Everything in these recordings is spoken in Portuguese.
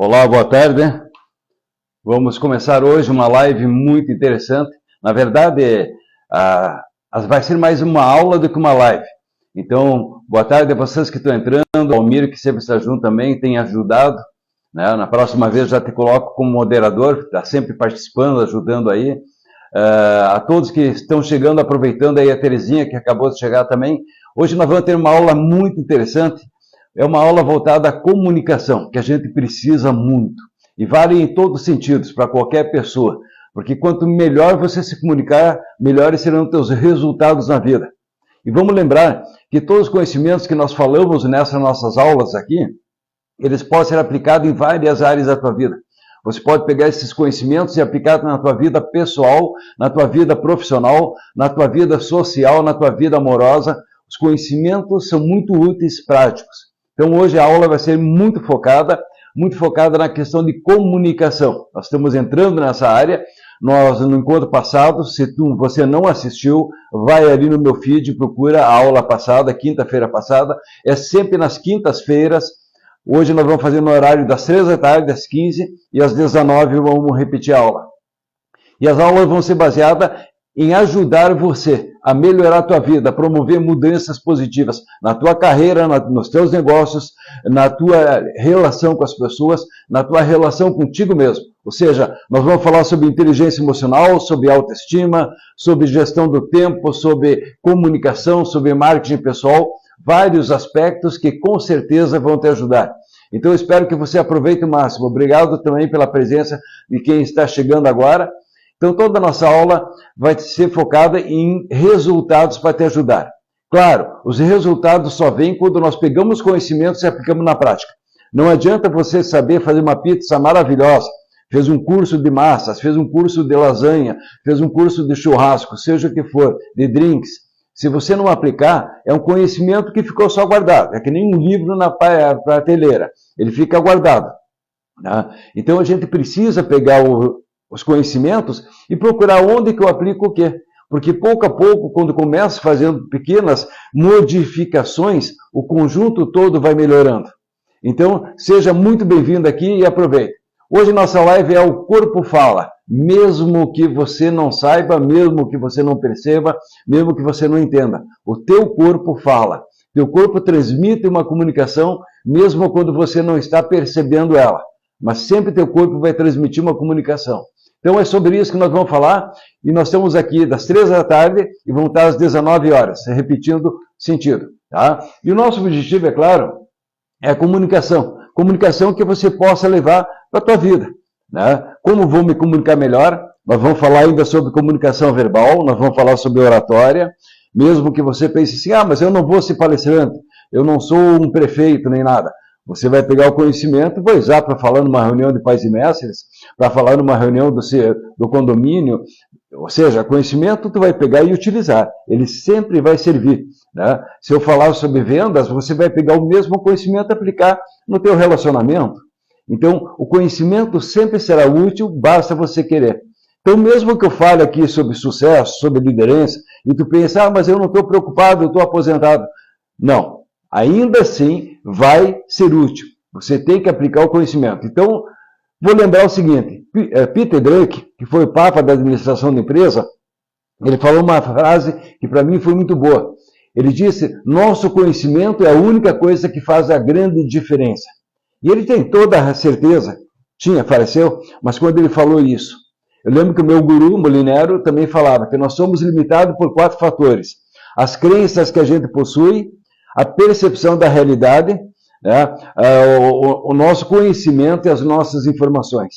Olá, boa tarde. Vamos começar hoje uma live muito interessante. Na verdade, vai ser mais uma aula do que uma live. Então, boa tarde a vocês que estão entrando. O Almir, que sempre está junto também, tem ajudado. Né? Na próxima vez já te coloco como moderador, está sempre participando, ajudando aí. A todos que estão chegando, aproveitando aí a Terezinha, que acabou de chegar também. Hoje nós vamos ter uma aula muito interessante. É uma aula voltada à comunicação, que a gente precisa muito. E vale em todos os sentidos, para qualquer pessoa. Porque quanto melhor você se comunicar, melhores serão os teus resultados na vida. E vamos lembrar que todos os conhecimentos que nós falamos nessas nossas aulas aqui, eles podem ser aplicados em várias áreas da tua vida. Você pode pegar esses conhecimentos e aplicar na tua vida pessoal, na tua vida profissional, na tua vida social, na tua vida amorosa. Os conhecimentos são muito úteis, práticos. Então, hoje a aula vai ser muito focada na questão de comunicação. Nós estamos entrando nessa área. Nós, no encontro passado, se você não assistiu, vai ali no meu feed, procura a aula passada, quinta-feira passada. É sempre nas quintas-feiras. Hoje nós vamos fazer no horário das 3 da tarde, às 15, e às 19 vamos repetir a aula. E as aulas vão ser baseadas em ajudar você a melhorar a tua vida, a promover mudanças positivas na tua carreira, nos teus negócios, na tua relação com as pessoas, na tua relação contigo mesmo. Ou seja, nós vamos falar sobre inteligência emocional, sobre autoestima, sobre gestão do tempo, sobre comunicação, sobre marketing pessoal, vários aspectos que com certeza vão te ajudar. Então eu espero que você aproveite o máximo. Obrigado também pela presença de quem está chegando agora. Então, toda a nossa aula vai ser focada em resultados para te ajudar. Claro, os resultados só vêm quando nós pegamos conhecimentos e aplicamos na prática. Não adianta você saber fazer uma pizza maravilhosa, fez um curso de massas, fez um curso de lasanha, fez um curso de churrasco, seja o que for, de drinks. Se você não aplicar, é um conhecimento que ficou só guardado. É que nem um livro na prateleira, ele fica guardado. Tá? Então, a gente precisa pegar os conhecimentos e procurar onde que eu aplico o quê. Porque pouco a pouco, quando começo fazendo pequenas modificações, o conjunto todo vai melhorando. Então, seja muito bem-vindo aqui e aproveite. Hoje nossa live é o Corpo Fala. Mesmo que você não saiba, mesmo que você não perceba, mesmo que você não entenda, o teu corpo fala. Teu corpo transmite uma comunicação, mesmo quando você não está percebendo ela. Mas sempre teu corpo vai transmitir uma comunicação. Então é sobre isso que nós vamos falar, e nós estamos aqui das 3 da tarde e vamos estar às 19 horas, repetindo sentido. Tá? E o nosso objetivo, é claro, é a comunicação. Comunicação que você possa levar para a tua vida. Né? Como vou me comunicar melhor? Nós vamos falar ainda sobre comunicação verbal, nós vamos falar sobre oratória, mesmo que você pense assim, mas eu não vou ser palestrante, eu não sou um prefeito nem nada. Você vai pegar o conhecimento e vai usar para falar numa reunião de pais e mestres, para falar numa reunião do condomínio. Ou seja, conhecimento tu vai pegar e utilizar. Ele sempre vai servir. Né? Se eu falar sobre vendas, você vai pegar o mesmo conhecimento e aplicar no teu relacionamento. Então, o conhecimento sempre será útil, basta você querer. Então, mesmo que eu fale aqui sobre sucesso, sobre liderança, e tu pensa, mas eu não estou preocupado, eu estou aposentado. Não. Ainda assim, vai ser útil. Você tem que aplicar o conhecimento. Então, vou lembrar o seguinte. Peter Drucker, que foi o papa da administração da empresa, ele falou uma frase que para mim foi muito boa. Ele disse, nosso conhecimento é a única coisa que faz a grande diferença. E ele tem toda a certeza, faleceu, mas quando ele falou isso, eu lembro que o meu guru, Molinero, também falava que nós somos limitados por 4 fatores. As crenças que a gente possui, a percepção da realidade, né, o nosso conhecimento e as nossas informações.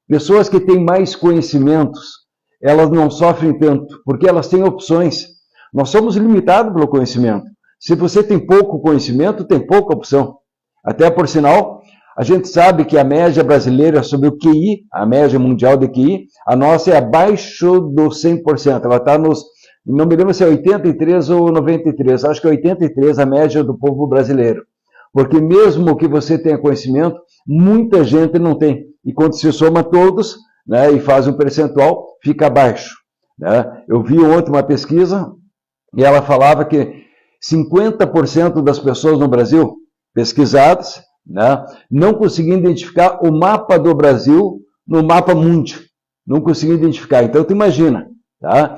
Pessoas que têm mais conhecimentos, elas não sofrem tanto, porque elas têm opções. Nós somos limitados pelo conhecimento. Se você tem pouco conhecimento, tem pouca opção. Até por sinal, a gente sabe que a média brasileira sobre o QI, a média mundial de QI, a nossa é abaixo do 100%. Ela está nos... Não me lembro se é 83 ou 93, acho que é 83 a média do povo brasileiro. Porque mesmo que você tenha conhecimento, muita gente não tem. E quando se soma todos, né, e faz um percentual, fica abaixo. Né? Eu vi ontem uma pesquisa e ela falava que 50% das pessoas no Brasil pesquisadas né? Não consegui identificar o mapa do Brasil no mapa mundi. Não consegui identificar. Então, tu imagina, tá?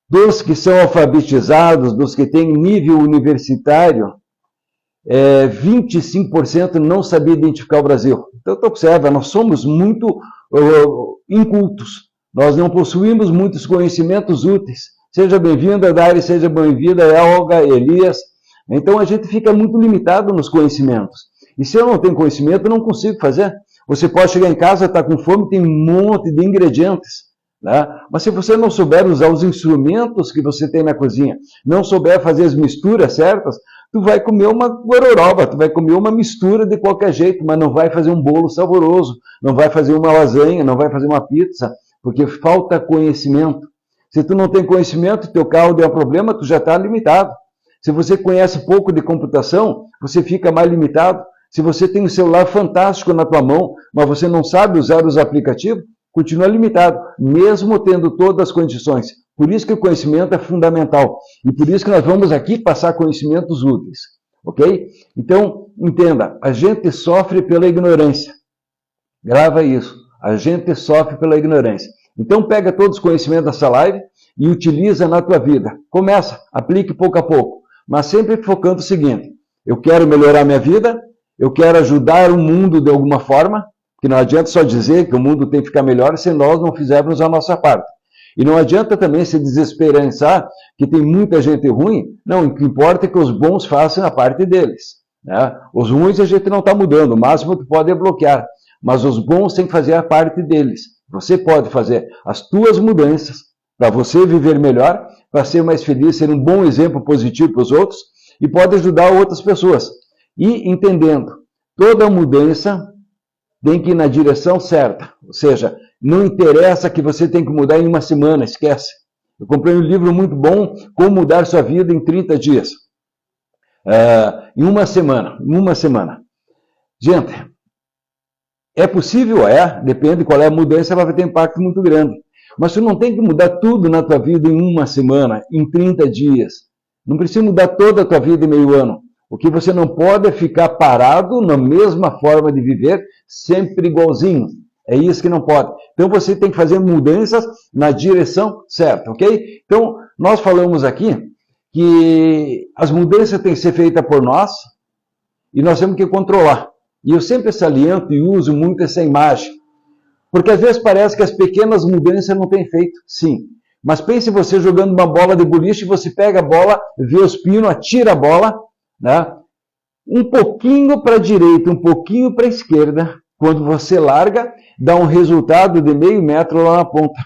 Dos que são alfabetizados, dos que têm nível universitário, 25% não sabia identificar o Brasil. Então, tu observa, nós somos muito incultos. Nós não possuímos muitos conhecimentos úteis. Seja bem-vinda, Dari, seja bem-vinda, Elga, Elias. Então, a gente fica muito limitado nos conhecimentos. E se eu não tenho conhecimento, eu não consigo fazer. Você pode chegar em casa, estar com fome, tem um monte de ingredientes, né? Mas se você não souber usar os instrumentos que você tem na cozinha, não souber fazer as misturas certas, tu vai comer uma gororoba, tu vai comer uma mistura de qualquer jeito, mas não vai fazer um bolo saboroso, não vai fazer uma lasanha, não vai fazer uma pizza, porque falta conhecimento. Se tu não tem conhecimento, teu carro der um problema, tu já está limitado. Se você conhece pouco de computação, você fica mais limitado. Se você tem um celular fantástico na tua mão, mas você não sabe usar os aplicativos, continua limitado, mesmo tendo todas as condições. Por isso que o conhecimento é fundamental. E por isso que nós vamos aqui passar conhecimentos úteis. Ok? Então, entenda, a gente sofre pela ignorância. Grava isso. A gente sofre pela ignorância. Então, pega todos os conhecimentos dessa live e utiliza na tua vida. Começa, aplique pouco a pouco. Mas sempre focando o seguinte: eu quero melhorar minha vida, eu quero ajudar o mundo de alguma forma, porque não adianta só dizer que o mundo tem que ficar melhor se nós não fizermos a nossa parte. E não adianta também se desesperançar que tem muita gente ruim. Não, o que importa é que os bons façam a parte deles, né? Os ruins a gente não está mudando, o máximo que pode é bloquear. Mas os bons têm que fazer a parte deles. Você pode fazer as tuas mudanças para você viver melhor, para ser mais feliz, ser um bom exemplo positivo para os outros e pode ajudar outras pessoas. E entendendo, toda mudança tem que ir na direção certa. Ou seja, não interessa que você tem que mudar em uma semana, esquece. Eu comprei um livro muito bom, Como Mudar Sua Vida em 30 Dias. Em uma semana. Gente, é possível? Depende de qual é a mudança, ela vai ter impacto muito grande. Mas você não tem que mudar tudo na tua vida em uma semana, em 30 dias. Não precisa mudar toda a tua vida em meio ano. O que você não pode é ficar parado na mesma forma de viver, sempre igualzinho. É isso que não pode. Então você tem que fazer mudanças na direção certa, ok? Então, nós falamos aqui que as mudanças têm que ser feitas por nós e nós temos que controlar. E eu sempre saliento e uso muito essa imagem. Porque às vezes parece que as pequenas mudanças não têm feito. Sim. Mas pense você jogando uma bola de boliche, você pega a bola, vê os pinos, atira a bola, né? Um pouquinho para a direita, um pouquinho para a esquerda. Quando você larga, dá um resultado de meio metro lá na ponta.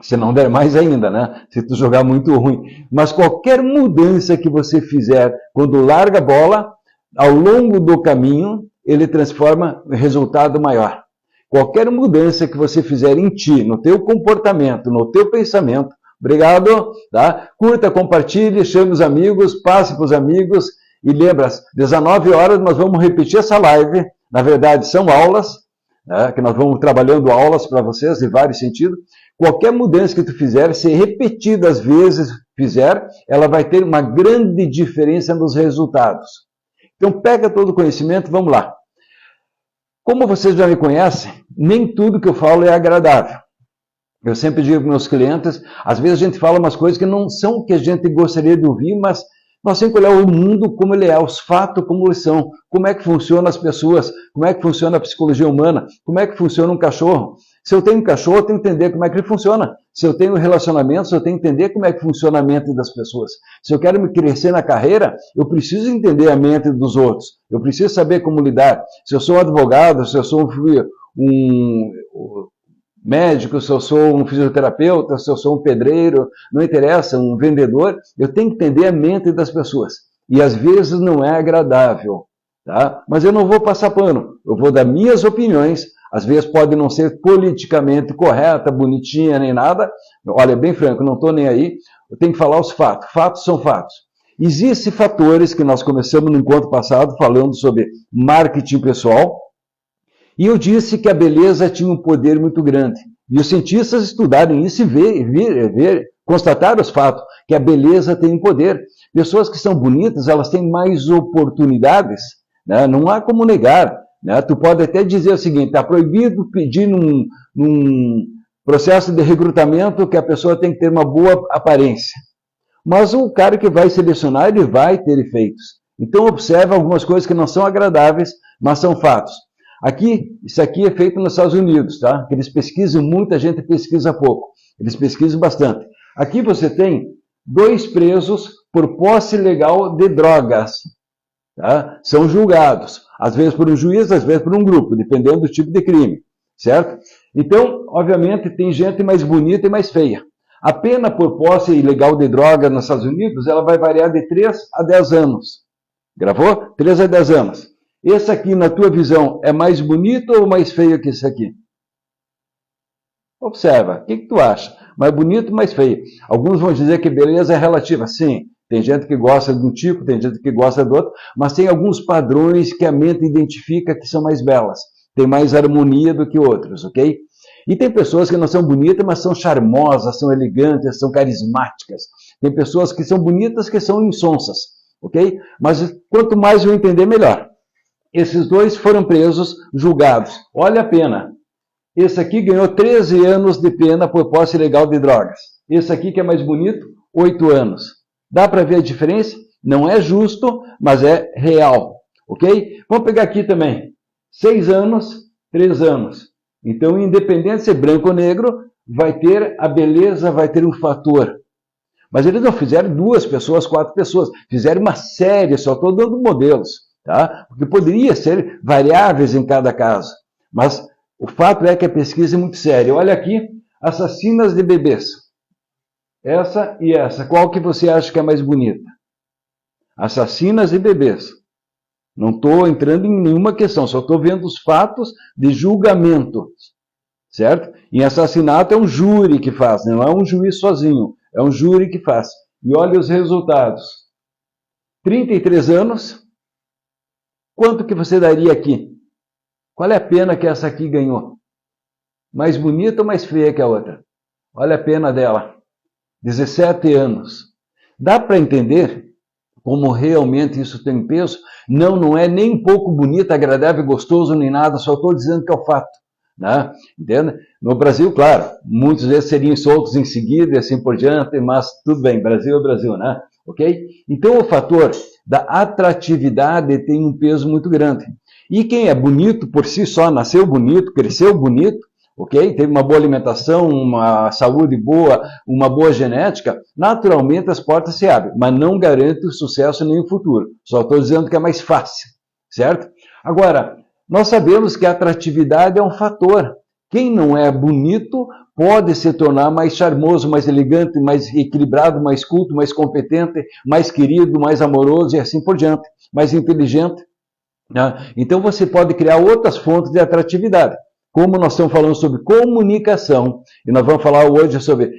Se não der mais ainda, né? Se tu jogar muito ruim. Mas qualquer mudança que você fizer, quando larga a bola, ao longo do caminho, ele transforma em resultado maior. Qualquer mudança que você fizer em ti, no teu comportamento, no teu pensamento, obrigado, tá? Curta, compartilhe, chame os amigos, passe para os amigos e lembra, às 19 horas nós vamos repetir essa live. Na verdade, são aulas, né, que nós vamos trabalhando aulas para vocês em vários sentidos. Qualquer mudança que tu fizer, se repetidas vezes fizer, ela vai ter uma grande diferença nos resultados. Então, pega todo o conhecimento, vamos lá. Como vocês já me conhecem, nem tudo que eu falo é agradável. Eu sempre digo para meus clientes, às vezes a gente fala umas coisas que não são o que a gente gostaria de ouvir, mas nós temos que olhar o mundo como ele é, os fatos como eles são, como é que funcionam as pessoas, como é que funciona a psicologia humana, como é que funciona um cachorro. Se eu tenho um cachorro, eu tenho que entender como é que ele funciona. Se eu tenho relacionamentos, eu tenho que entender como é que funciona a mente das pessoas. Se eu quero me crescer na carreira, eu preciso entender a mente dos outros. Eu preciso saber como lidar. Se eu sou um advogado, se eu sou um médico, se eu sou um fisioterapeuta, se eu sou um pedreiro, não interessa, um vendedor, eu tenho que entender a mente das pessoas. E às vezes não é agradável, tá? Mas eu não vou passar pano, eu vou dar minhas opiniões, às vezes pode não ser politicamente correta, bonitinha, nem nada. Olha, bem franco, não estou nem aí, eu tenho que falar os fatos. Fatos são fatos. Existem fatores que nós começamos no encontro passado falando sobre marketing pessoal, e eu disse que a beleza tinha um poder muito grande. E os cientistas estudaram isso e constataram os fatos, que a beleza tem um poder. Pessoas que são bonitas, elas têm mais oportunidades, né? Não há como negar, né? Tu pode até dizer o seguinte, está proibido pedir num processo de recrutamento que a pessoa tem que ter uma boa aparência. Mas o cara que vai selecionar, ele vai ter efeitos. Então observa algumas coisas que não são agradáveis, mas são fatos. Isso aqui é feito nos Estados Unidos, tá? Eles pesquisam, muita gente pesquisa pouco. Eles pesquisam bastante. Aqui você tem 2 presos por posse ilegal de drogas. Tá? São julgados, às vezes por um juiz, às vezes por um grupo, dependendo do tipo de crime, certo? Então, obviamente, tem gente mais bonita e mais feia. A pena por posse ilegal de droga nos Estados Unidos, ela vai variar de 3 a 10 anos. Gravou? 3 a 10 anos. Esse aqui, na tua visão, é mais bonito ou mais feio que esse aqui? Observa, o que tu acha? Mais bonito ou mais feio? Alguns vão dizer que beleza é relativa. Sim, tem gente que gosta de um tipo, tem gente que gosta do outro, mas tem alguns padrões que a mente identifica que são mais belas, tem mais harmonia do que outros, ok? E tem pessoas que não são bonitas, mas são charmosas, são elegantes, são carismáticas. Tem pessoas que são bonitas, que são insonsas, ok? Mas quanto mais eu entender, melhor. Esses 2 foram presos, julgados. Olha a pena. Esse aqui ganhou 13 anos de pena por posse ilegal de drogas. Esse aqui, que é mais bonito, 8 anos. Dá para ver a diferença? Não é justo, mas é real. Ok? Vamos pegar aqui também. 6 anos, 3 anos. Então, independente de ser branco ou negro, vai ter a beleza, vai ter um fator. Mas eles não fizeram 2 pessoas, 4 pessoas. Fizeram uma série, só estou dando modelos. Tá? Porque poderia ser variáveis em cada caso. Mas o fato é que a pesquisa é muito séria. Olha aqui, assassinas de bebês. Essa e essa. Qual que você acha que é mais bonita? Assassinas de bebês. Não estou entrando em nenhuma questão, só estou vendo os fatos de julgamento. Certo? Em assassinato é um júri que faz, não é um juiz sozinho. É um júri que faz. E olha os resultados. 33 anos. Quanto que você daria aqui? Qual é a pena que essa aqui ganhou? Mais bonita ou mais feia que a outra? Olha a pena dela. 17 anos. Dá para entender como realmente isso tem peso? Não é nem um pouco bonito, agradável, gostoso, nem nada, só estou dizendo que é o fato. Né? Entende? No Brasil, claro, muitos deles seriam soltos em seguida e assim por diante, mas tudo bem, Brasil é Brasil, né? Ok? Então o fator da atratividade tem um peso muito grande. E quem é bonito por si só, nasceu bonito, cresceu bonito, ok? Teve uma boa alimentação, uma saúde boa, uma boa genética, naturalmente as portas se abrem, mas não garante o sucesso nem o futuro. Só estou dizendo que é mais fácil, certo? Agora, nós sabemos que a atratividade é um fator. Quem não é bonito pode se tornar mais charmoso, mais elegante, mais equilibrado, mais culto, mais competente, mais querido, mais amoroso e assim por diante, mais inteligente. Né? Então você pode criar outras fontes de atratividade. Como nós estamos falando sobre comunicação, e nós vamos falar hoje sobre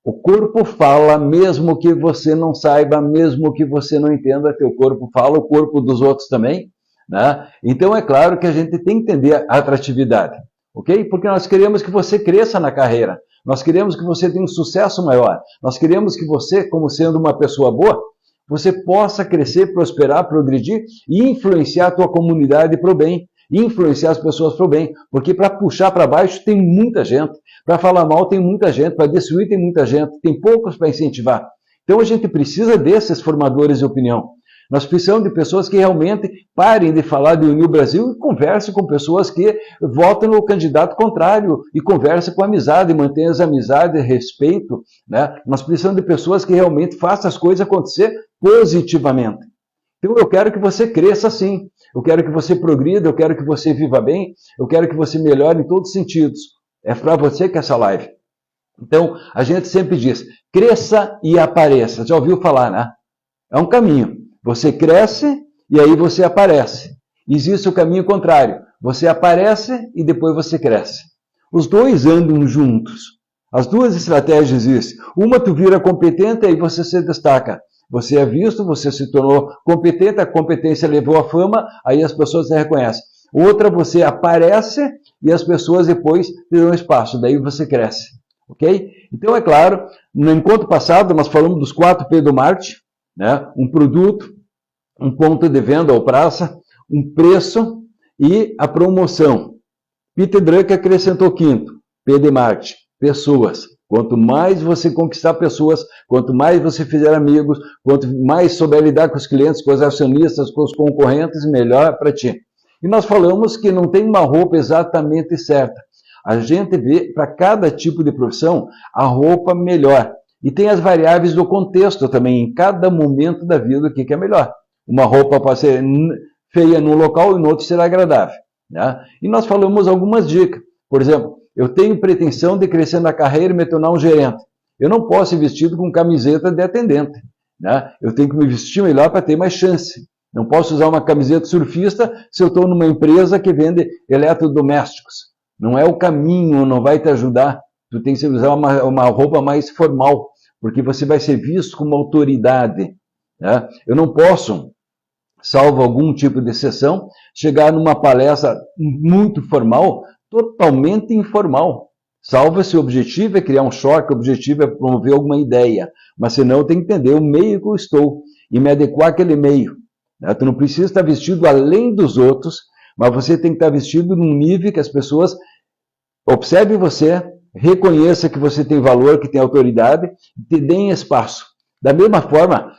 o corpo fala, mesmo que você não saiba, mesmo que você não entenda, teu corpo fala, o corpo dos outros também. Né? Então é claro que a gente tem que entender a atratividade. Ok? Porque nós queremos que você cresça na carreira. Nós queremos que você tenha um sucesso maior. Nós queremos que você, como sendo uma pessoa boa, você possa crescer, prosperar, progredir e influenciar a tua comunidade para o bem. Influenciar as pessoas para o bem. Porque para puxar para baixo tem muita gente. Para falar mal tem muita gente. Para destruir tem muita gente. Tem poucos para incentivar. Então a gente precisa desses formadores de opinião. Nós precisamos de pessoas que realmente parem de falar de unir o Brasil e conversem com pessoas que votam no candidato contrário e conversem com amizade, mantenham as amizades, respeito. Né? Nós precisamos de pessoas que realmente façam as coisas acontecer positivamente. Então eu quero que você cresça assim, eu quero que você progrida, eu quero que você viva bem, eu quero que você melhore em todos os sentidos. É para você que é essa live. Então a gente sempre diz, cresça e apareça. Já ouviu falar, né? É um caminho. Você cresce e aí você aparece. Existe o caminho contrário. Você aparece e depois você cresce. Os dois andam juntos. As duas estratégias existem. Uma tu vira competente e aí você se destaca. Você é visto, você se tornou competente, a competência levou à fama, aí as pessoas se reconhecem. Outra, você aparece e as pessoas depois te dão espaço, daí você cresce. Ok? Então, é claro, no encontro passado nós falamos dos 4 P do marketing. Né? Um produto, um ponto de venda ou praça, um preço e a promoção. Peter Drucker acrescentou quinto, P de marketing, pessoas. Quanto mais você conquistar pessoas, quanto mais você fizer amigos, quanto mais souber lidar com os clientes, com os acionistas, com os concorrentes, melhor para ti. E nós falamos que não tem uma roupa exatamente certa. A gente vê para cada tipo de profissão a roupa melhor. E tem as variáveis do contexto também, em cada momento da vida, o que é melhor. Uma roupa pode ser feia num local e no outro será agradável. Né? E nós falamos algumas dicas. Por exemplo, eu tenho pretensão de crescer na carreira e me tornar um gerente. Eu não posso ir vestido com camiseta de atendente. Né? Eu tenho que me vestir melhor para ter mais chance. Não posso usar uma camiseta surfista se eu estou numa empresa que vende eletrodomésticos. Não é o caminho, não vai te ajudar. Tu tem que usar uma roupa mais formal, porque você vai ser visto como autoridade. Né? Eu não posso, salvo algum tipo de exceção, chegar numa palestra muito formal, totalmente informal. Salvo se o objetivo é criar um choque, o objetivo é promover alguma ideia. Mas senão eu tenho que entender o meio que eu estou e me adequar àquele meio. Tu não precisa estar vestido além dos outros, mas você tem que estar vestido num nível que as pessoas observem você, reconheçam que você tem valor, que tem autoridade, e te deem espaço. Da mesma forma,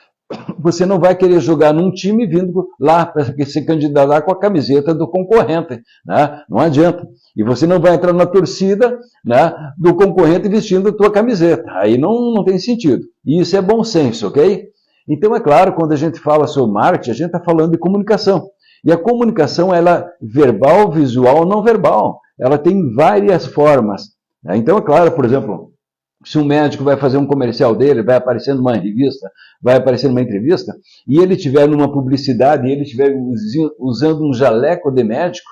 você não vai querer jogar num time vindo lá para se candidatar com a camiseta do concorrente. Né? Não adianta. E você não vai entrar na torcida, né, do concorrente vestindo a tua camiseta. Aí não tem sentido. E isso é bom senso, ok? Então, é claro, quando a gente fala sobre marketing, a gente está falando de comunicação. E a comunicação, ela é verbal, visual, não verbal. Ela tem várias formas. Então, é claro, por exemplo, se um médico vai fazer um comercial dele, vai aparecer numa revista, vai aparecer numa entrevista, e ele estiver numa publicidade, e ele estiver usando um jaleco de médico,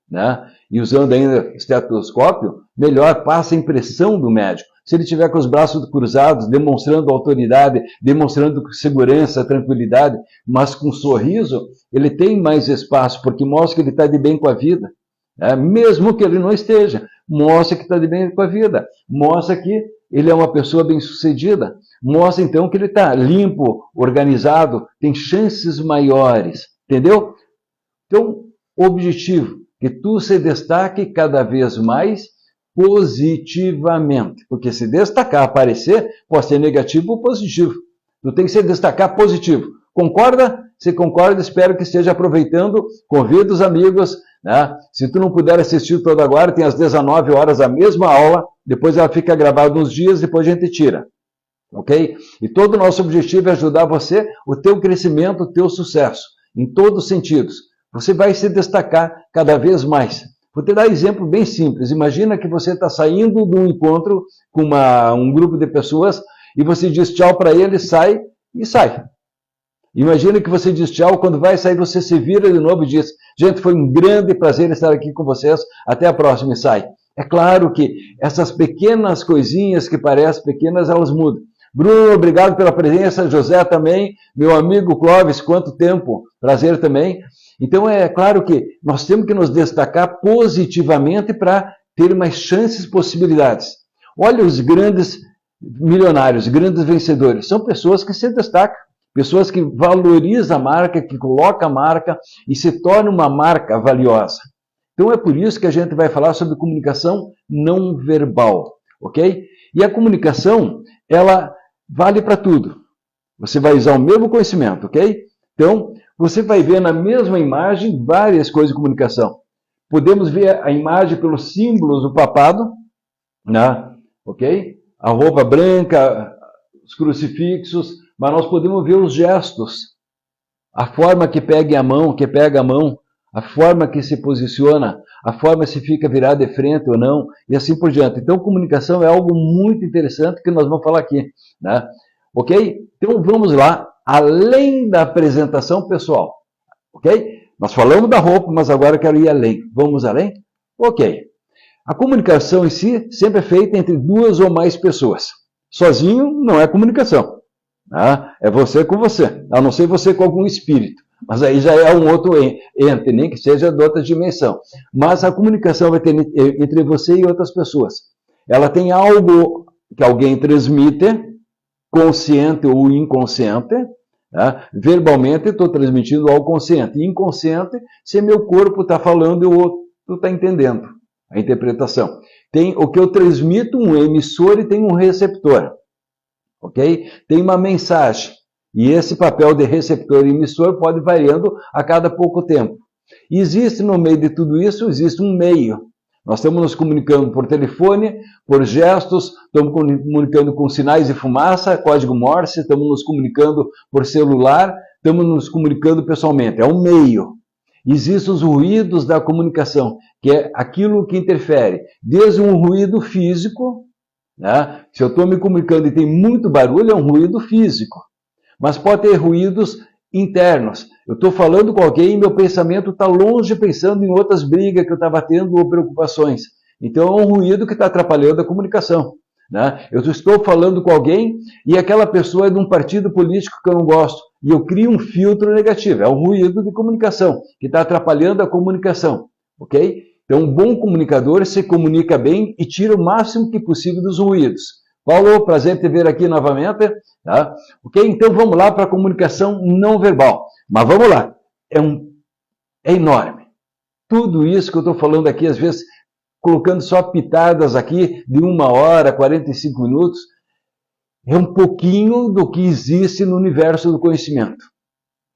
né, e usando ainda estetoscópio, melhor passa a impressão do médico. Se ele estiver com os braços cruzados, demonstrando autoridade, demonstrando segurança, tranquilidade, mas com um sorriso, ele tem mais espaço, porque mostra que ele está de bem com a vida. Né? Mesmo que ele não esteja, mostra que está de bem com a vida. Mostra que ele é uma pessoa bem-sucedida. Mostra, então, que ele está limpo, organizado, tem chances maiores. Entendeu? Então, objetivo, que tu se destaque cada vez mais positivamente. Porque se destacar, aparecer, pode ser negativo ou positivo. Tu tem que se destacar positivo. Concorda? Se concorda, espero que esteja aproveitando. Convida os amigos. Né? Se tu não puder assistir todo agora, tem às 19 horas a mesma aula. Depois ela fica gravada uns dias, depois a gente tira. Ok? E todo o nosso objetivo é ajudar você, o teu crescimento, o teu sucesso. Em todos os sentidos. Você vai se destacar cada vez mais. Vou te dar um exemplo bem simples. Imagina que você está saindo de um encontro com um grupo de pessoas e você diz tchau para eles, sai e sai. Imagina que você diz tchau, quando vai sair você se vira de novo e diz, gente, foi um grande prazer estar aqui com vocês, até a próxima e sai. É claro que essas pequenas coisinhas que parecem pequenas, elas mudam. Bruno, obrigado pela presença, José também, meu amigo Clóvis, quanto tempo, prazer também. Então, é claro que nós temos que nos destacar positivamente para ter mais chances, possibilidades. Olha os grandes milionários, grandes vencedores. São pessoas que se destacam, pessoas que valorizam a marca, que colocam a marca e se tornam uma marca valiosa. Então, é por isso que a gente vai falar sobre comunicação não verbal, ok? E a comunicação, ela vale para tudo. Você vai usar o mesmo conhecimento, ok? Então, você vai ver na mesma imagem várias coisas de comunicação. Podemos ver a imagem pelos símbolos do papado, né? Ok? A roupa branca, os crucifixos, mas nós podemos ver os gestos, a forma que pega a mão, a forma que se posiciona, a forma se fica virado de frente ou não, e assim por diante. Então, comunicação é algo muito interessante que nós vamos falar aqui, né? Ok? Então, vamos lá. Além da apresentação pessoal, ok? Nós falamos da roupa, mas agora eu quero ir além. Vamos além? Ok. A comunicação em si sempre é feita entre duas ou mais pessoas. Sozinho não é comunicação. Né? É você com você, a não ser você com algum espírito. Mas aí já é um outro ente, nem que seja de outra dimensão. Mas a comunicação vai ter entre você e outras pessoas. Ela tem algo que alguém transmite, consciente ou inconsciente, Tá? Verbalmente, estou transmitindo ao consciente. E inconsciente, se meu corpo está falando e o outro está entendendo a interpretação. Tem o que eu transmito, um emissor e tem um receptor. Ok? Tem uma mensagem. E esse papel de receptor e emissor pode ir variando a cada pouco tempo. E existe no meio de tudo isso, existe um meio. Nós estamos nos comunicando por telefone, por gestos, estamos comunicando com sinais de fumaça, código Morse, estamos nos comunicando por celular, estamos nos comunicando pessoalmente. É um meio. Existem os ruídos da comunicação, que é aquilo que interfere. Desde um ruído físico, né? Se eu estou me comunicando e tem muito barulho, é um ruído físico. Mas pode ter ruídos internos. Eu estou falando com alguém e meu pensamento está longe pensando em outras brigas que eu estava tendo ou preocupações. Então é um ruído que está atrapalhando a comunicação. Né? Eu estou falando com alguém e aquela pessoa é de um partido político que eu não gosto. E eu crio um filtro negativo. É um ruído de comunicação que está atrapalhando a comunicação. Ok? Então um bom comunicador se comunica bem e tira o máximo que possível dos ruídos. Paulo, prazer te ver aqui novamente. Tá? Ok? Então vamos lá para a comunicação não verbal. Mas vamos lá. É enorme. Tudo isso que eu estou falando aqui, às vezes, colocando só pitadas aqui de 1 hora, 45 minutos, é um pouquinho do que existe no universo do conhecimento.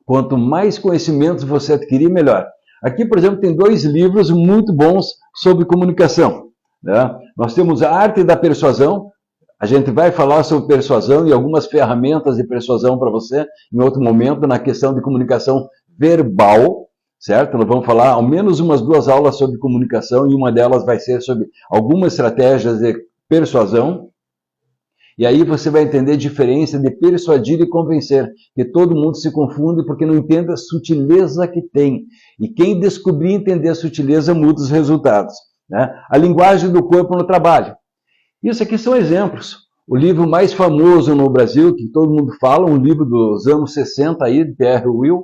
Quanto mais conhecimentos você adquirir, melhor. Aqui, por exemplo, tem 2 livros muito bons sobre comunicação. Né? Nós temos A Arte da Persuasão. A gente vai falar sobre persuasão e algumas ferramentas de persuasão para você em outro momento, na questão de comunicação verbal, certo? Nós vamos falar ao menos umas 2 aulas sobre comunicação e uma delas vai ser sobre algumas estratégias de persuasão. E aí você vai entender a diferença de persuadir e convencer, que todo mundo se confunde porque não entende a sutileza que tem. E quem descobrir entender a sutileza muda os resultados. Né? A linguagem do corpo no trabalho. Isso aqui são exemplos. O livro mais famoso no Brasil, que todo mundo fala, um livro dos anos 60 aí, de Pierre Will,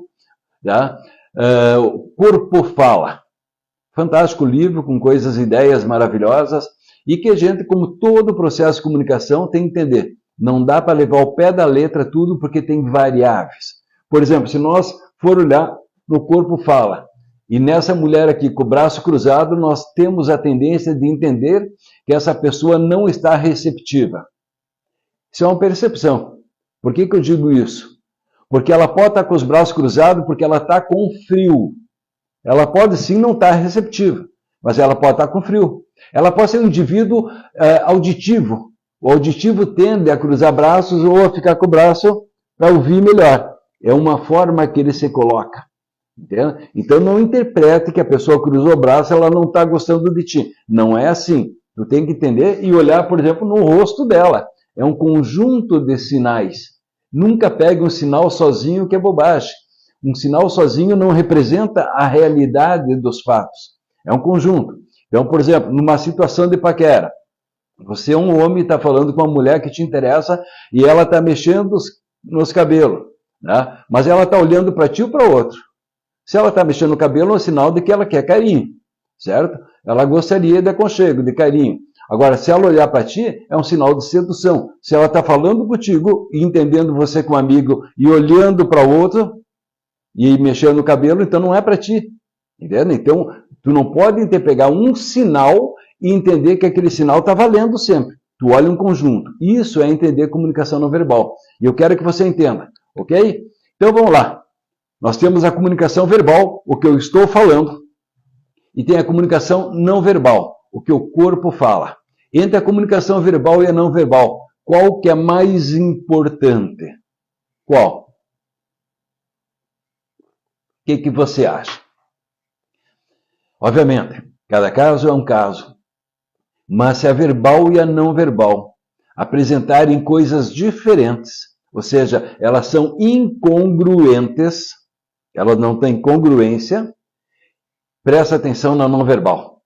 tá? O Corpo Fala. Fantástico livro, com coisas, ideias maravilhosas, e que a gente, como todo processo de comunicação, tem que entender. Não dá para levar ao pé da letra tudo, porque tem variáveis. Por exemplo, se nós for olhar no Corpo Fala, e nessa mulher aqui com o braço cruzado, nós temos a tendência de entender que essa pessoa não está receptiva. Isso é uma percepção. Por que eu digo isso? Porque ela pode estar com os braços cruzados porque ela está com frio. Ela pode sim não estar receptiva, mas ela pode estar com frio. Ela pode ser um indivíduo auditivo. O auditivo tende a cruzar braços ou a ficar com o braço para ouvir melhor. É uma forma que ele se coloca. Entende? Então não interprete que a pessoa cruzou o braço, ela não está gostando de ti. Não é assim. Tu tem que entender e olhar, por exemplo, no rosto dela. É um conjunto de sinais. Nunca pegue um sinal sozinho, que é bobagem. Um sinal sozinho não representa a realidade dos fatos. É um conjunto. Então, por exemplo, numa situação de paquera, você é um homem e está falando com uma mulher que te interessa e ela está mexendo nos cabelos. Né? Mas ela está olhando para ti ou para outro. Se ela está mexendo no cabelo, é um sinal de que ela quer carinho. Certo? Ela gostaria de aconchego, de carinho. Agora, se ela olhar para ti, é um sinal de sedução. Se ela está falando contigo e entendendo você como amigo e olhando para o outro e mexendo no cabelo, então não é para ti. Entende? Então, tu não pode pegar um sinal e entender que aquele sinal está valendo sempre. Tu olha um conjunto. Isso é entender comunicação não verbal. E eu quero que você entenda. Ok? Então, vamos lá. Nós temos a comunicação verbal, o que eu estou falando. E tem a comunicação não verbal, o que o corpo fala. Entre a comunicação verbal e a não verbal, qual que é mais importante? Qual? O que você acha? Obviamente, cada caso é um caso. Mas se a verbal e a não verbal apresentarem coisas diferentes, ou seja, elas são incongruentes, elas não têm congruência, presta atenção na não verbal.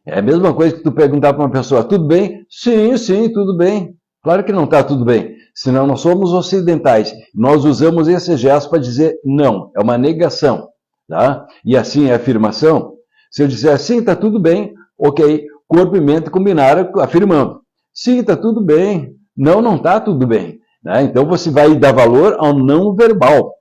É a mesma coisa que tu perguntar para uma pessoa, tudo bem? Sim, sim, tudo bem. Claro que não está tudo bem. Senão nós somos ocidentais. Nós usamos esse gesto para dizer não. É uma negação. Tá? E assim é afirmação. Se eu disser sim, está tudo bem, ok. Corpo e mente combinaram afirmando. Sim, está tudo bem. Não, não está tudo bem. né? Então você vai dar valor ao não verbal,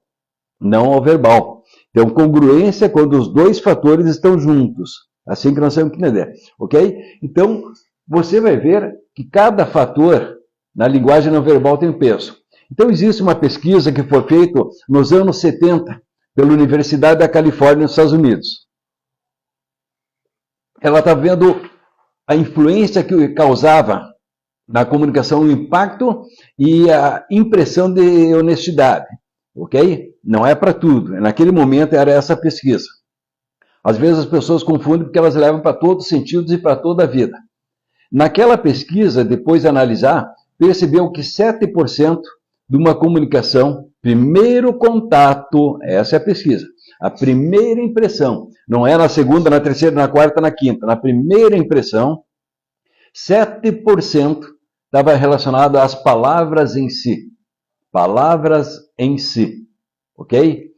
não ao verbal. Então, congruência é quando os dois fatores estão juntos. Assim que nós temos que entender, ok? Então, você vai ver que cada fator na linguagem não verbal tem peso. Então, existe uma pesquisa que foi feita nos anos 70 pela Universidade da Califórnia, nos Estados Unidos. Ela está vendo a influência que causava na comunicação o impacto e a impressão de honestidade, ok? Não é para tudo. Naquele momento era essa pesquisa. Às vezes as pessoas confundem porque elas levam para todos os sentidos e para toda a vida. Naquela pesquisa, depois de analisar, percebeu que 7% de uma comunicação, primeiro contato, essa é a pesquisa, a primeira impressão, não é na segunda, na terceira, na quarta, na quinta, na primeira impressão, 7% estava relacionado às palavras em si. Palavras em si, ok?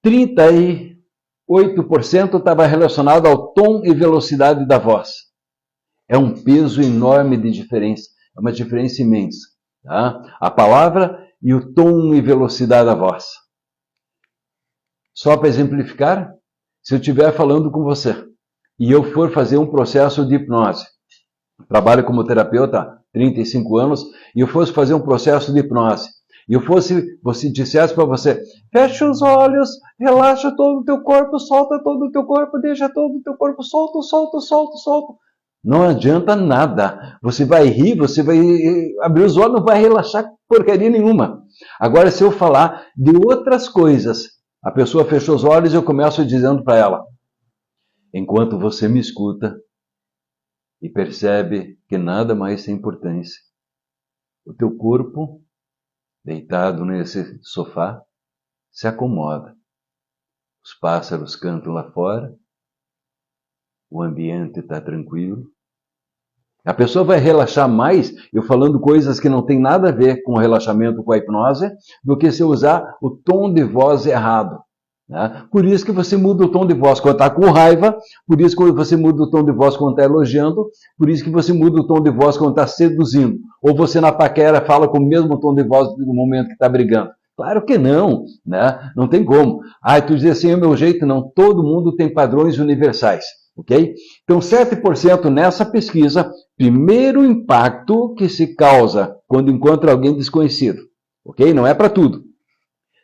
38% estava relacionado ao tom e velocidade da voz. É um peso enorme de diferença, é uma diferença imensa. Tá? A palavra e o tom e velocidade da voz. Só para exemplificar, se eu estiver falando com você e eu for fazer um processo de hipnose, trabalho como terapeuta há 35 anos, e eu fosse fazer um processo de hipnose, e eu você dissesse para você, fecha os olhos, relaxa todo o teu corpo, solta todo o teu corpo, deixa todo o teu corpo solto, solto, solto, solto. Não adianta nada. Você vai rir, você vai abrir os olhos, não vai relaxar porcaria nenhuma. Agora, se eu falar de outras coisas, a pessoa fechou os olhos e eu começo dizendo para ela, enquanto você me escuta e percebe que nada mais tem importância, o teu corpo, deitado nesse sofá, se acomoda. Os pássaros cantam lá fora, o ambiente está tranquilo. A pessoa vai relaxar mais, eu falando coisas que não tem nada a ver com o relaxamento, com a hipnose, do que se eu usar o tom de voz errado. Né? Por isso que você muda o tom de voz quando está com raiva, por isso que você muda o tom de voz quando está elogiando, por isso que você muda o tom de voz quando está seduzindo. Ou você na paquera fala com o mesmo tom de voz no momento que está brigando. Claro que não, né? Não tem como. Tu diz assim, é o meu jeito, não. Todo mundo tem padrões universais. Ok? Então, 7% nessa pesquisa, primeiro impacto que se causa quando encontra alguém desconhecido. Ok? Não é para tudo.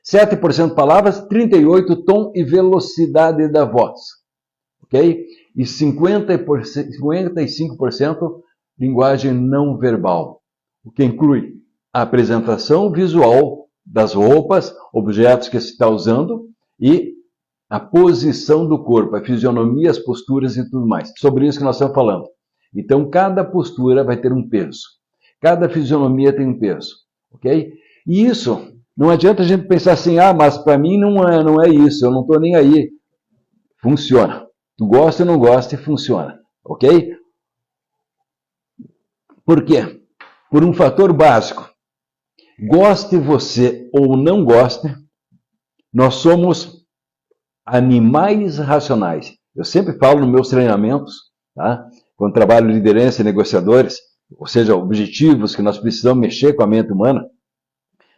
7% palavras, 38% tom e velocidade da voz. Ok? E 55% linguagem não verbal. O que inclui a apresentação visual das roupas, objetos que se está usando e a posição do corpo, a fisionomia, as posturas e tudo mais. Sobre isso que nós estamos falando. Então, cada postura vai ter um peso. Cada fisionomia tem um peso. Ok? E isso, não adianta a gente pensar assim, mas para mim não é isso, eu não estou nem aí. Funciona. Tu gosta ou não gosta e funciona. Ok? Por quê? Por um fator básico. Goste você ou não goste, nós somos animais racionais. Eu sempre falo nos meus treinamentos, tá? Quando trabalho liderança e negociadores, ou seja, objetivos que nós precisamos mexer com a mente humana,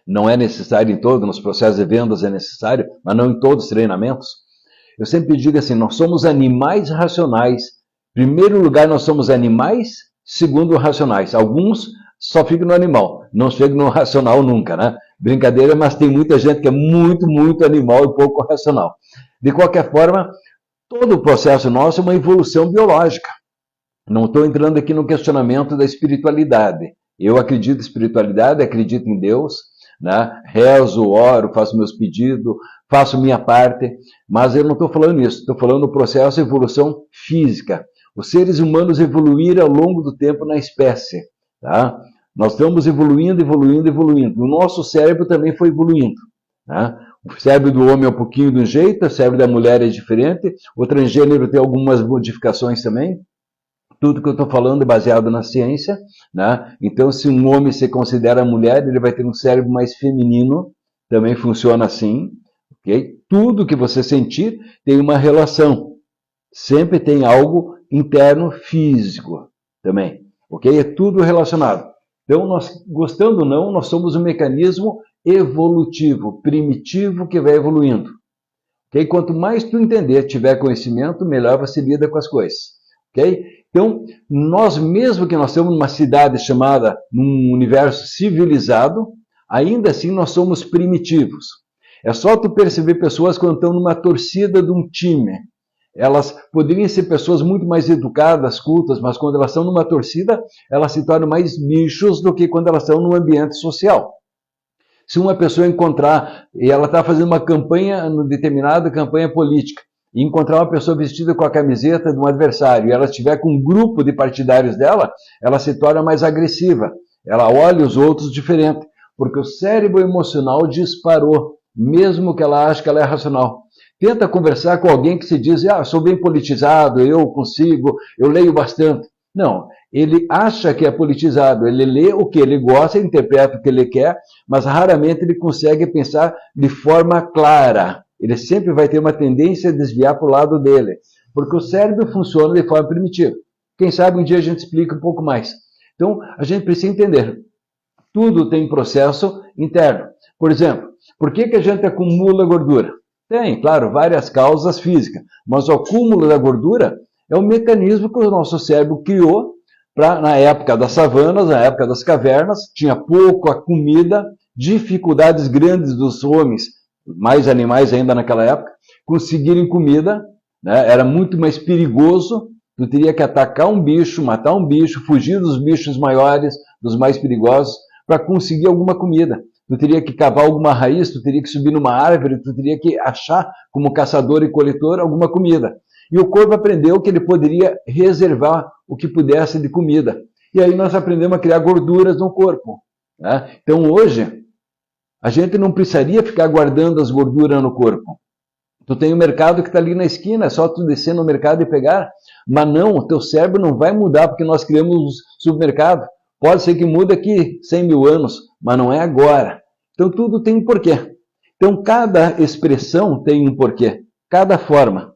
não é necessário em todos, nos processos de vendas é necessário, mas não em todos os treinamentos. Eu sempre digo assim, nós somos animais racionais. Em primeiro lugar, nós somos animais, segundo, racionais. Alguns só ficam no animal, não chegam no racional nunca, né? Brincadeira, mas tem muita gente que é muito, muito animal e pouco racional. De qualquer forma, todo o processo nosso é uma evolução biológica. Não estou entrando aqui no questionamento da espiritualidade. Eu acredito em espiritualidade, acredito em Deus, né? Rezo, oro, faço meus pedidos, faço minha parte, mas eu não estou falando isso, estou falando do processo de evolução física. Os seres humanos evoluíram ao longo do tempo na espécie, tá? Nós estamos evoluindo, evoluindo, evoluindo. O nosso cérebro também foi evoluindo, tá? O cérebro do homem é um pouquinho de um jeito, o cérebro da mulher é diferente, o transgênero tem algumas modificações também. Tudo que eu estou falando é baseado na ciência, né? Então, se um homem se considera mulher, ele vai ter um cérebro mais feminino, também funciona assim, ok? Tudo que você sentir tem uma relação, sempre tem algo interno físico também, ok? É tudo relacionado. Então, nós, gostando ou não, nós somos um mecanismo evolutivo, primitivo, que vai evoluindo. Okay? Quanto mais tu entender, tiver conhecimento, melhor você lida com as coisas. Okay? Então, nós mesmo que nós estamos numa cidade chamada, num universo civilizado, ainda assim nós somos primitivos. É só tu perceber pessoas quando estão numa torcida de um time. Elas poderiam ser pessoas muito mais educadas, cultas, mas quando elas estão numa torcida, elas se tornam mais bichos do que quando elas estão num ambiente social. Se uma pessoa encontrar, e ela está fazendo uma campanha, uma determinada campanha política, e encontrar uma pessoa vestida com a camiseta de um adversário, e ela estiver com um grupo de partidários dela, ela se torna mais agressiva. Ela olha os outros diferente, porque o cérebro emocional disparou, mesmo que ela ache que ela é racional. Tenta conversar com alguém que se diz, sou bem politizado, eu consigo, eu leio bastante. Não, ele acha que é politizado, ele lê o que ele gosta, interpreta o que ele quer, mas raramente ele consegue pensar de forma clara. Ele sempre vai ter uma tendência a desviar para o lado dele, porque o cérebro funciona de forma primitiva. Quem sabe um dia a gente explica um pouco mais. Então, a gente precisa entender, tudo tem processo interno. Por exemplo, por que a gente acumula gordura? Tem, claro, várias causas físicas, mas o acúmulo da gordura é um mecanismo que o nosso cérebro criou para, na época das savanas, na época das cavernas, tinha pouca comida, dificuldades grandes dos homens, mais animais ainda naquela época, conseguirem comida, né? Era muito mais perigoso, tu teria que atacar um bicho, matar um bicho, fugir dos bichos maiores, dos mais perigosos, para conseguir alguma comida. Tu teria que cavar alguma raiz, tu teria que subir numa árvore, tu teria que achar, como caçador e coletor, alguma comida. E o corpo aprendeu que ele poderia reservar o que pudesse de comida. E aí nós aprendemos a criar gorduras no corpo. Né? Então hoje, a gente não precisaria ficar guardando as gorduras no corpo. Tu tem o mercado que está ali na esquina, é só tu descer no mercado e pegar. Mas não, o teu cérebro não vai mudar porque nós criamos um supermercado. Pode ser que mude aqui 100 mil anos, mas não é agora. Então tudo tem um porquê. Então cada expressão tem um porquê. Cada forma.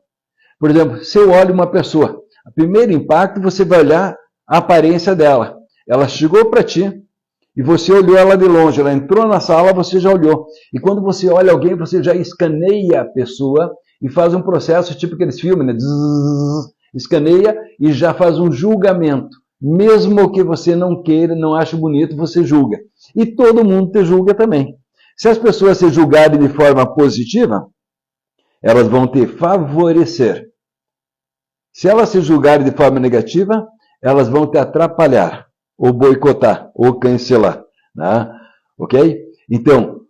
Por exemplo, se eu olho uma pessoa, o primeiro impacto você vai olhar a aparência dela. Ela chegou para ti e você olhou ela de longe. Ela entrou na sala, você já olhou. E quando você olha alguém, você já escaneia a pessoa e faz um processo tipo aqueles filmes, né? Escaneia e já faz um julgamento. Mesmo que você não queira, não ache bonito, você julga. E todo mundo te julga também. Se as pessoas se julgarem de forma positiva, elas vão te favorecer. Se elas se julgarem de forma negativa, elas vão te atrapalhar, ou boicotar, ou cancelar. Né? Ok? Então,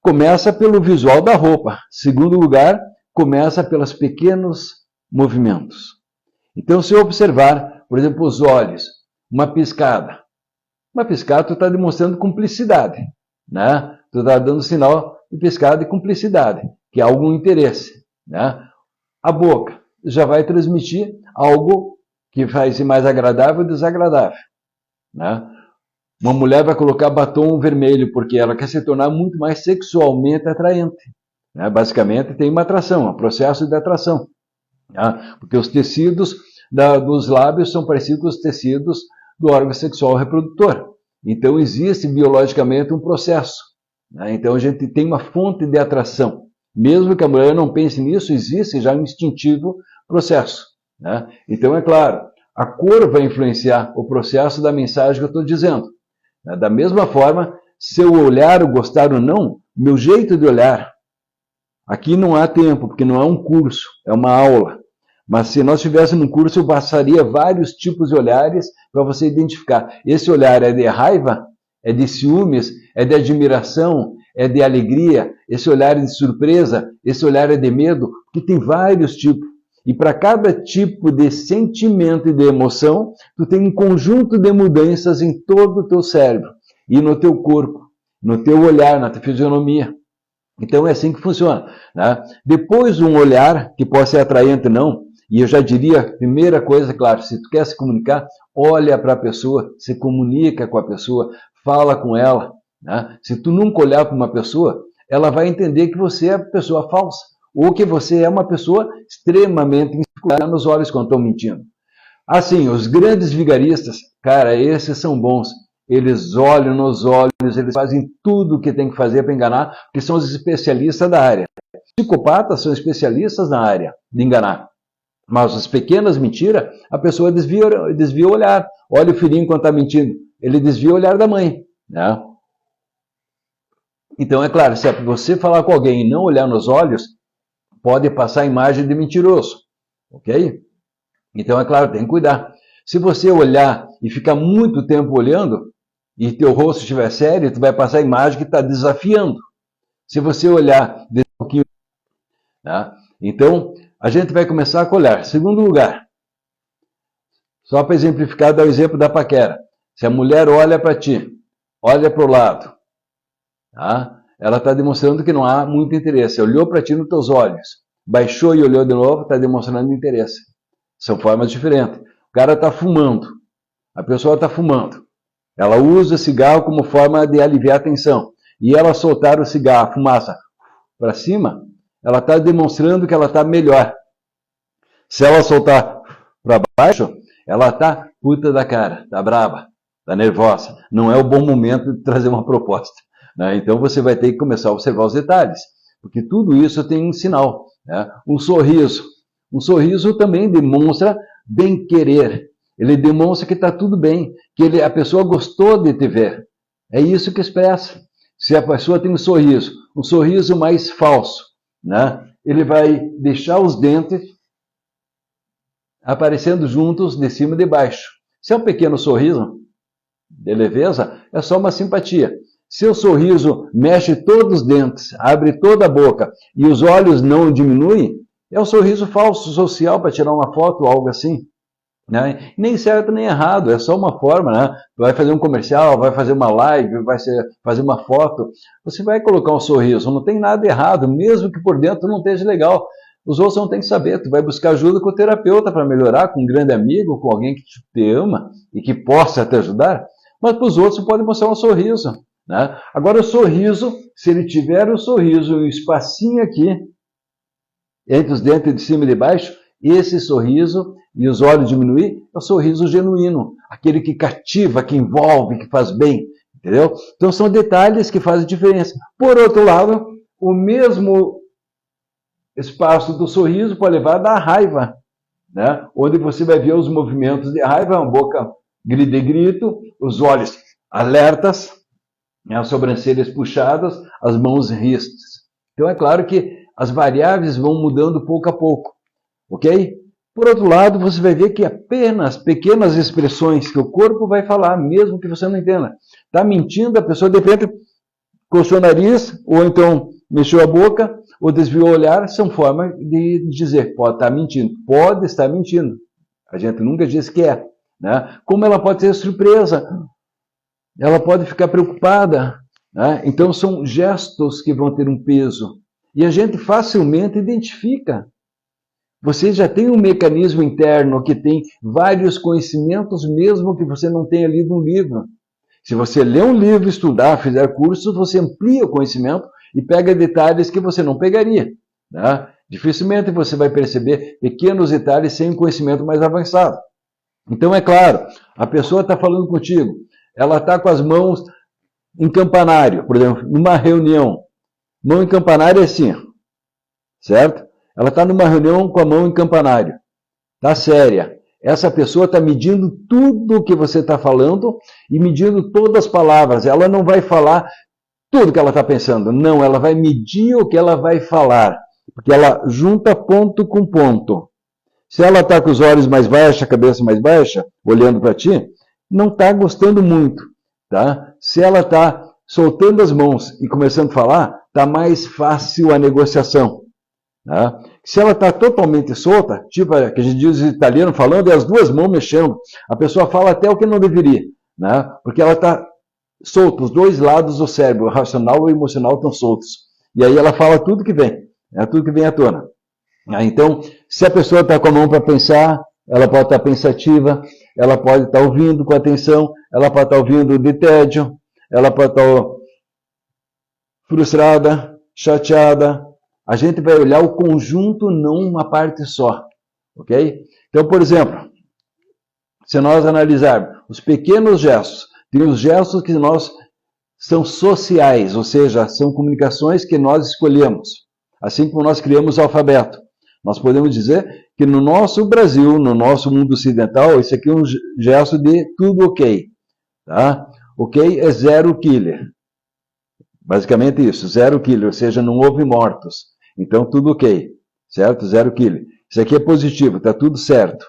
começa pelo visual da roupa. Segundo lugar, começa pelos pequenos movimentos. Então, se eu observar, por exemplo, os olhos, uma piscada. Uma piscada, tu está demonstrando cumplicidade. Né? Tu está dando sinal de piscada e cumplicidade, que há algum interesse. Né? A boca já vai transmitir algo que faz ser mais agradável ou desagradável. Né? Uma mulher vai colocar batom vermelho porque ela quer se tornar muito mais sexualmente atraente. Né? Basicamente tem uma atração, um processo de atração. Né? Porque os tecidos dos lábios são parecidos com os tecidos do órgão sexual reprodutor. Então existe biologicamente um processo. Né? Então a gente tem uma fonte de atração. Mesmo que a mulher não pense nisso, existe já um instintivo processo. Né? Então, é claro, a cor vai influenciar o processo da mensagem que eu estou dizendo. Né? Da mesma forma, se eu olhar, ou gostar ou não, meu jeito de olhar, aqui não há tempo, porque não é um curso, é uma aula. Mas se nós tivéssemos um curso, eu passaria vários tipos de olhares para você identificar. Esse olhar é de raiva, é de ciúmes, é de admiração, é de alegria, esse olhar é de surpresa, esse olhar é de medo, porque tem vários tipos. E para cada tipo de sentimento e de emoção, tu tem um conjunto de mudanças em todo o teu cérebro e no teu corpo, no teu olhar, na tua fisionomia. Então é assim que funciona. Né? Depois um olhar, que pode ser atraente ou não, e eu já diria, primeira coisa, claro, se tu quer se comunicar, olha para a pessoa, se comunica com a pessoa, fala com ela. Né? Se tu nunca olhar para uma pessoa, ela vai entender que você é pessoa falsa, ou que você é uma pessoa extremamente insegura nos olhos quando estão mentindo. Assim, os grandes vigaristas, cara, esses são bons. eles olham nos olhos, eles fazem tudo o que tem que fazer para enganar, porque são os especialistas da área. Psicopatas são especialistas na área de enganar. Mas as pequenas mentiras, a pessoa desvia o olhar. Olha o filhinho quando está mentindo. Ele desvia o olhar da mãe. Né? Então, é claro, se você falar com alguém e não olhar nos olhos, pode passar a imagem de mentiroso. Ok? Então, é claro, tem que cuidar. Se você olhar e ficar muito tempo olhando, e teu rosto estiver sério, tu vai passar a imagem que está desafiando. Se você olhar de um pouquinho... Né? Então, a gente vai começar com olhar. Segundo lugar, só para exemplificar, dar o exemplo da paquera. Se a mulher olha para ti, olha para o lado, tá? Ela está demonstrando que não há muito interesse. Olhou para ti nos teus olhos, baixou e olhou de novo, está demonstrando interesse. São formas diferentes. O cara está fumando, a pessoa está fumando. Ela usa o cigarro como forma de aliviar a tensão. E ela soltar o cigarro, a fumaça, para cima, ela está demonstrando que ela está melhor. Se ela soltar para baixo, ela está puta da cara, está brava, está nervosa. Não é o bom momento de trazer uma proposta. Né? Então você vai ter que começar a observar os detalhes, porque tudo isso tem um sinal. Né? Um sorriso. Um sorriso também demonstra bem-querer. Ele demonstra que está tudo bem, que a pessoa gostou de te ver. É isso que expressa. Se a pessoa tem um sorriso mais falso, né? Ele vai deixar os dentes aparecendo juntos de cima e de baixo. Se é um pequeno sorriso de leveza, é só uma simpatia. Se o sorriso mexe todos os dentes, abre toda a boca e os olhos não diminuem, é um sorriso falso social para tirar uma foto ou algo assim. Né? Nem certo nem errado, é só uma forma. Né? Vai fazer um comercial, vai fazer uma live, vai fazer uma foto, você vai colocar um sorriso, não tem nada errado, mesmo que por dentro não esteja legal. Os outros não têm que saber, tu vai buscar ajuda com o terapeuta para melhorar, com um grande amigo, com alguém que te ama e que possa te ajudar, mas para os outros você pode mostrar um sorriso. Né? Agora o sorriso, se ele tiver o sorriso e um espacinho aqui, entre os dentes de cima e de baixo, esse sorriso e os olhos diminuir, é o sorriso genuíno, aquele que cativa, que envolve, que faz bem, entendeu? Então são detalhes que fazem diferença. Por outro lado, o mesmo espaço do sorriso pode levar da raiva, né? Onde você vai ver os movimentos de raiva, a boca de grito, os olhos alertas, né? As sobrancelhas puxadas, as mãos riscas. Então é claro que as variáveis vão mudando pouco a pouco, ok? Por outro lado, você vai ver que apenas pequenas expressões que o corpo vai falar, mesmo que você não entenda. Está mentindo, a pessoa de repente coçou o nariz, ou então mexeu a boca, ou desviou o olhar, são formas de dizer, pode estar mentindo. Pode estar mentindo. A gente nunca diz que é. Né? Como ela pode ter surpresa, ela pode ficar preocupada. Né? Então são gestos que vão ter um peso. E a gente facilmente identifica. Você já tem um mecanismo interno que tem vários conhecimentos, mesmo que você não tenha lido um livro. Se você ler um livro, estudar, fizer curso, você amplia o conhecimento e pega detalhes que você não pegaria. Né? Dificilmente você vai perceber pequenos detalhes sem um conhecimento mais avançado. Então, é claro, a pessoa está falando contigo, ela está com as mãos em campanário, por exemplo, numa reunião. Mão em campanário é assim, certo? Ela está numa reunião com a mão em campanário. Está séria. Essa pessoa está medindo tudo o que você está falando e medindo todas as palavras. Ela não vai falar tudo que ela está pensando. Não, ela vai medir o que ela vai falar. Porque ela junta ponto com ponto. Se ela está com os olhos mais baixos, a cabeça mais baixa, olhando para ti, não está gostando muito. Tá? Se ela está soltando as mãos e começando a falar, está mais fácil a negociação. Né? Se ela está totalmente solta, tipo que a gente diz italiano falando, é as duas mãos mexendo, a pessoa fala até o que não deveria, né? Porque ela está solta, os dois lados do cérebro, o racional e o emocional estão soltos. E aí ela fala tudo que vem, tudo que vem à tona. Então, se a pessoa está com a mão para pensar, ela pode estar pensativa, ela pode estar ouvindo com atenção, ela pode estar ouvindo de tédio, ela pode estar frustrada, chateada. A gente vai olhar o conjunto, não uma parte só, ok? Então, por exemplo, se nós analisarmos os pequenos gestos Tem os gestos que são sociais, ou seja, são comunicações que nós escolhemos. Assim como nós criamos o alfabeto. Nós podemos dizer que no nosso Brasil, no nosso mundo ocidental, esse aqui é um gesto de tudo ok. Tá? Ok é zero killer. Basicamente isso, zero killer, ou seja, não houve mortos. Então, tudo ok, certo? Zero killer. Isso aqui é positivo, está tudo certo.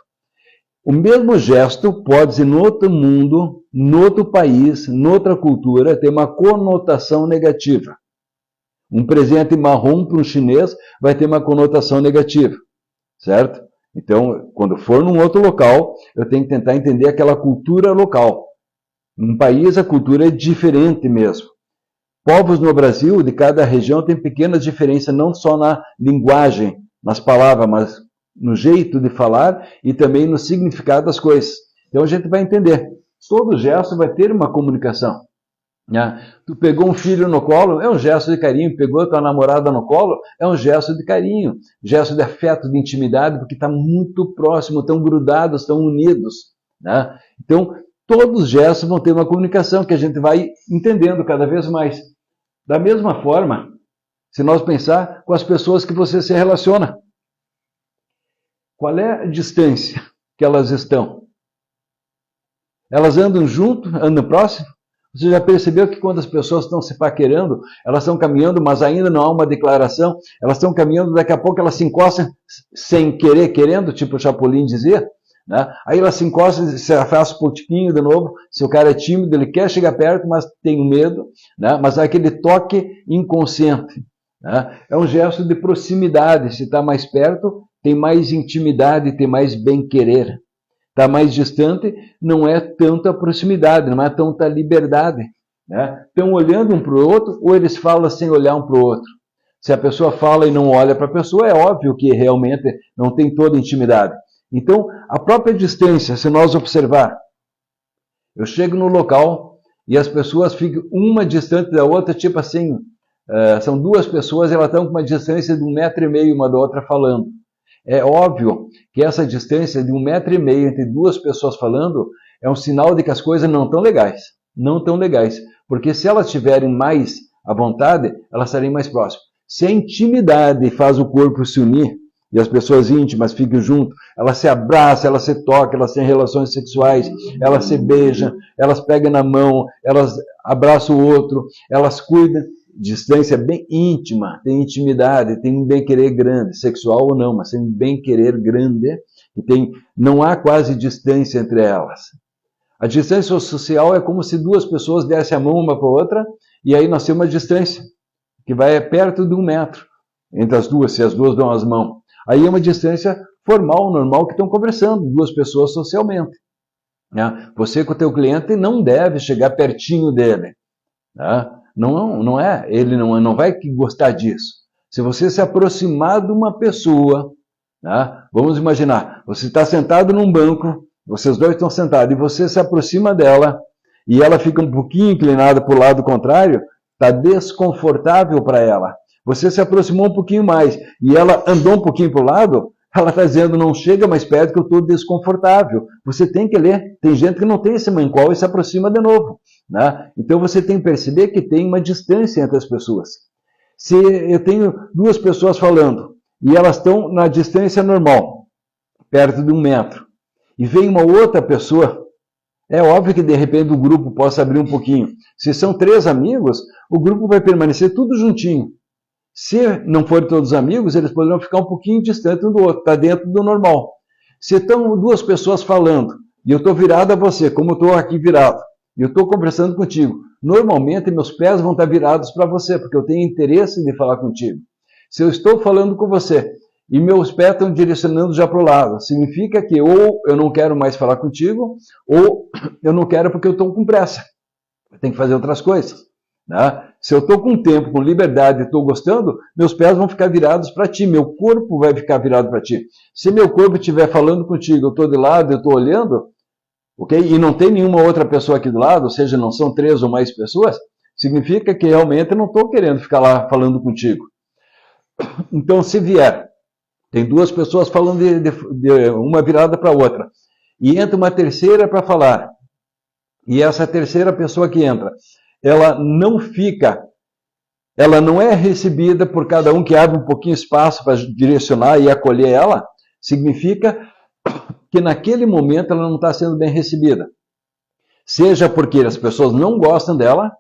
O mesmo gesto pode ser no outro mundo, no outro país, noutra cultura, ter uma conotação negativa. Um presente marrom para um chinês vai ter uma conotação negativa, certo? Então, quando for num outro local, eu tenho que tentar entender aquela cultura local. Num país, a cultura é diferente mesmo. Povos no Brasil, de cada região, tem pequenas diferenças, não só na linguagem, nas palavras, mas no jeito de falar e também no significado das coisas. Então a gente vai entender. Todo gesto vai ter uma comunicação. Né? Tu pegou um filho no colo, é um gesto de carinho. Pegou tua namorada no colo, é um gesto de carinho. Gesto de afeto, de intimidade, porque está muito próximo, estão grudados, estão unidos. Né? Então, todos os gestos vão ter uma comunicação que a gente vai entendendo cada vez mais. Da mesma forma, se nós pensar com as pessoas que você se relaciona. Qual é a distância que elas estão? Elas andam junto, andam próximo? Você já percebeu que quando as pessoas estão se paquerando, elas estão caminhando, mas ainda não há uma declaração, elas estão caminhando, daqui a pouco elas se encostam sem querer, querendo, tipo o Chapolin dizia, né? Aí elas se encostam, se afasta um pouquinho de novo, se o cara é tímido, ele quer chegar perto, mas tem medo, né? Mas é aquele toque inconsciente. Né? É um gesto de proximidade, se está mais perto, tem mais intimidade, tem mais bem-querer. Está mais distante, não é tanta proximidade, não é tanta liberdade. Né? Estão olhando um para o outro, ou eles falam sem olhar um para o outro. Se a pessoa fala e não olha para a pessoa, é óbvio que realmente não tem toda intimidade. Então, a própria distância, se nós observar, eu chego no local e as pessoas ficam uma distante da outra, tipo assim, são duas pessoas e elas estão com uma distância de 1,5 metro uma da outra falando. É óbvio que essa distância de 1,5 metro entre duas pessoas falando é um sinal de que as coisas não estão legais. Não estão legais. Porque se elas estiverem mais à vontade, elas estarem mais próximas. Se a intimidade faz o corpo se unir, e as pessoas íntimas ficam juntas, elas se abraçam, elas se tocam, elas têm relações sexuais, elas se beijam, elas pegam na mão, elas abraçam o outro, elas cuidam. Distância bem íntima, tem intimidade, tem um bem-querer grande, sexual ou não, mas tem um bem-querer grande, e não há quase distância entre elas. A distância social é como se duas pessoas dessem a mão uma para a outra, e aí nós temos uma distância, que vai perto de 1 metro, entre as duas, se as duas dão as mãos. Aí é uma distância formal, normal, que estão conversando, duas pessoas socialmente. Né? Você com o teu cliente não deve chegar pertinho dele. Né? Não é, ele não vai gostar disso. Se você se aproximar de uma pessoa, né, vamos imaginar, você está sentado num banco, vocês dois estão sentados, e você se aproxima dela, e ela fica um pouquinho inclinada para o lado contrário, está desconfortável para ela. Você se aproximou um pouquinho mais, e ela andou um pouquinho para o lado, ela está dizendo, não chega mais perto que eu estou desconfortável. Você tem que ler. Tem gente que não tem esse mancol e se aproxima de novo. Né? Então você tem que perceber que tem uma distância entre as pessoas. Se eu tenho duas pessoas falando e elas estão na distância normal, perto de 1 metro, e vem uma outra pessoa, é óbvio que de repente o grupo possa abrir um pouquinho. Se são 3 amigos, o grupo vai permanecer tudo juntinho. Se não forem todos amigos, eles poderão ficar um pouquinho distante um do outro, está dentro do normal. Se estão 2 pessoas falando, e eu estou virado a você, como eu estou aqui virado, e eu estou conversando contigo, normalmente meus pés vão estar virados para você, porque eu tenho interesse de falar contigo. Se eu estou falando com você, e meus pés estão direcionando já para o lado, significa que ou eu não quero mais falar contigo, ou eu não quero porque eu estou com pressa. Eu tenho que fazer outras coisas. Né? Se eu estou com tempo, com liberdade e estou gostando, meus pés vão ficar virados para ti, meu corpo vai ficar virado para ti. Se meu corpo estiver falando contigo, eu estou de lado, eu estou olhando, okay? E não tem nenhuma outra pessoa aqui do lado, ou seja, não são 3 ou mais pessoas, significa que realmente eu não estou querendo ficar lá falando contigo. Então, se vier, tem 2 pessoas falando de uma virada para a outra, e entra uma terceira para falar, E essa terceira pessoa que entra, ela não é recebida por cada um que abre um pouquinho espaço para direcionar e acolher ela, significa que naquele momento ela não está sendo bem recebida. Seja porque as pessoas não gostam dela,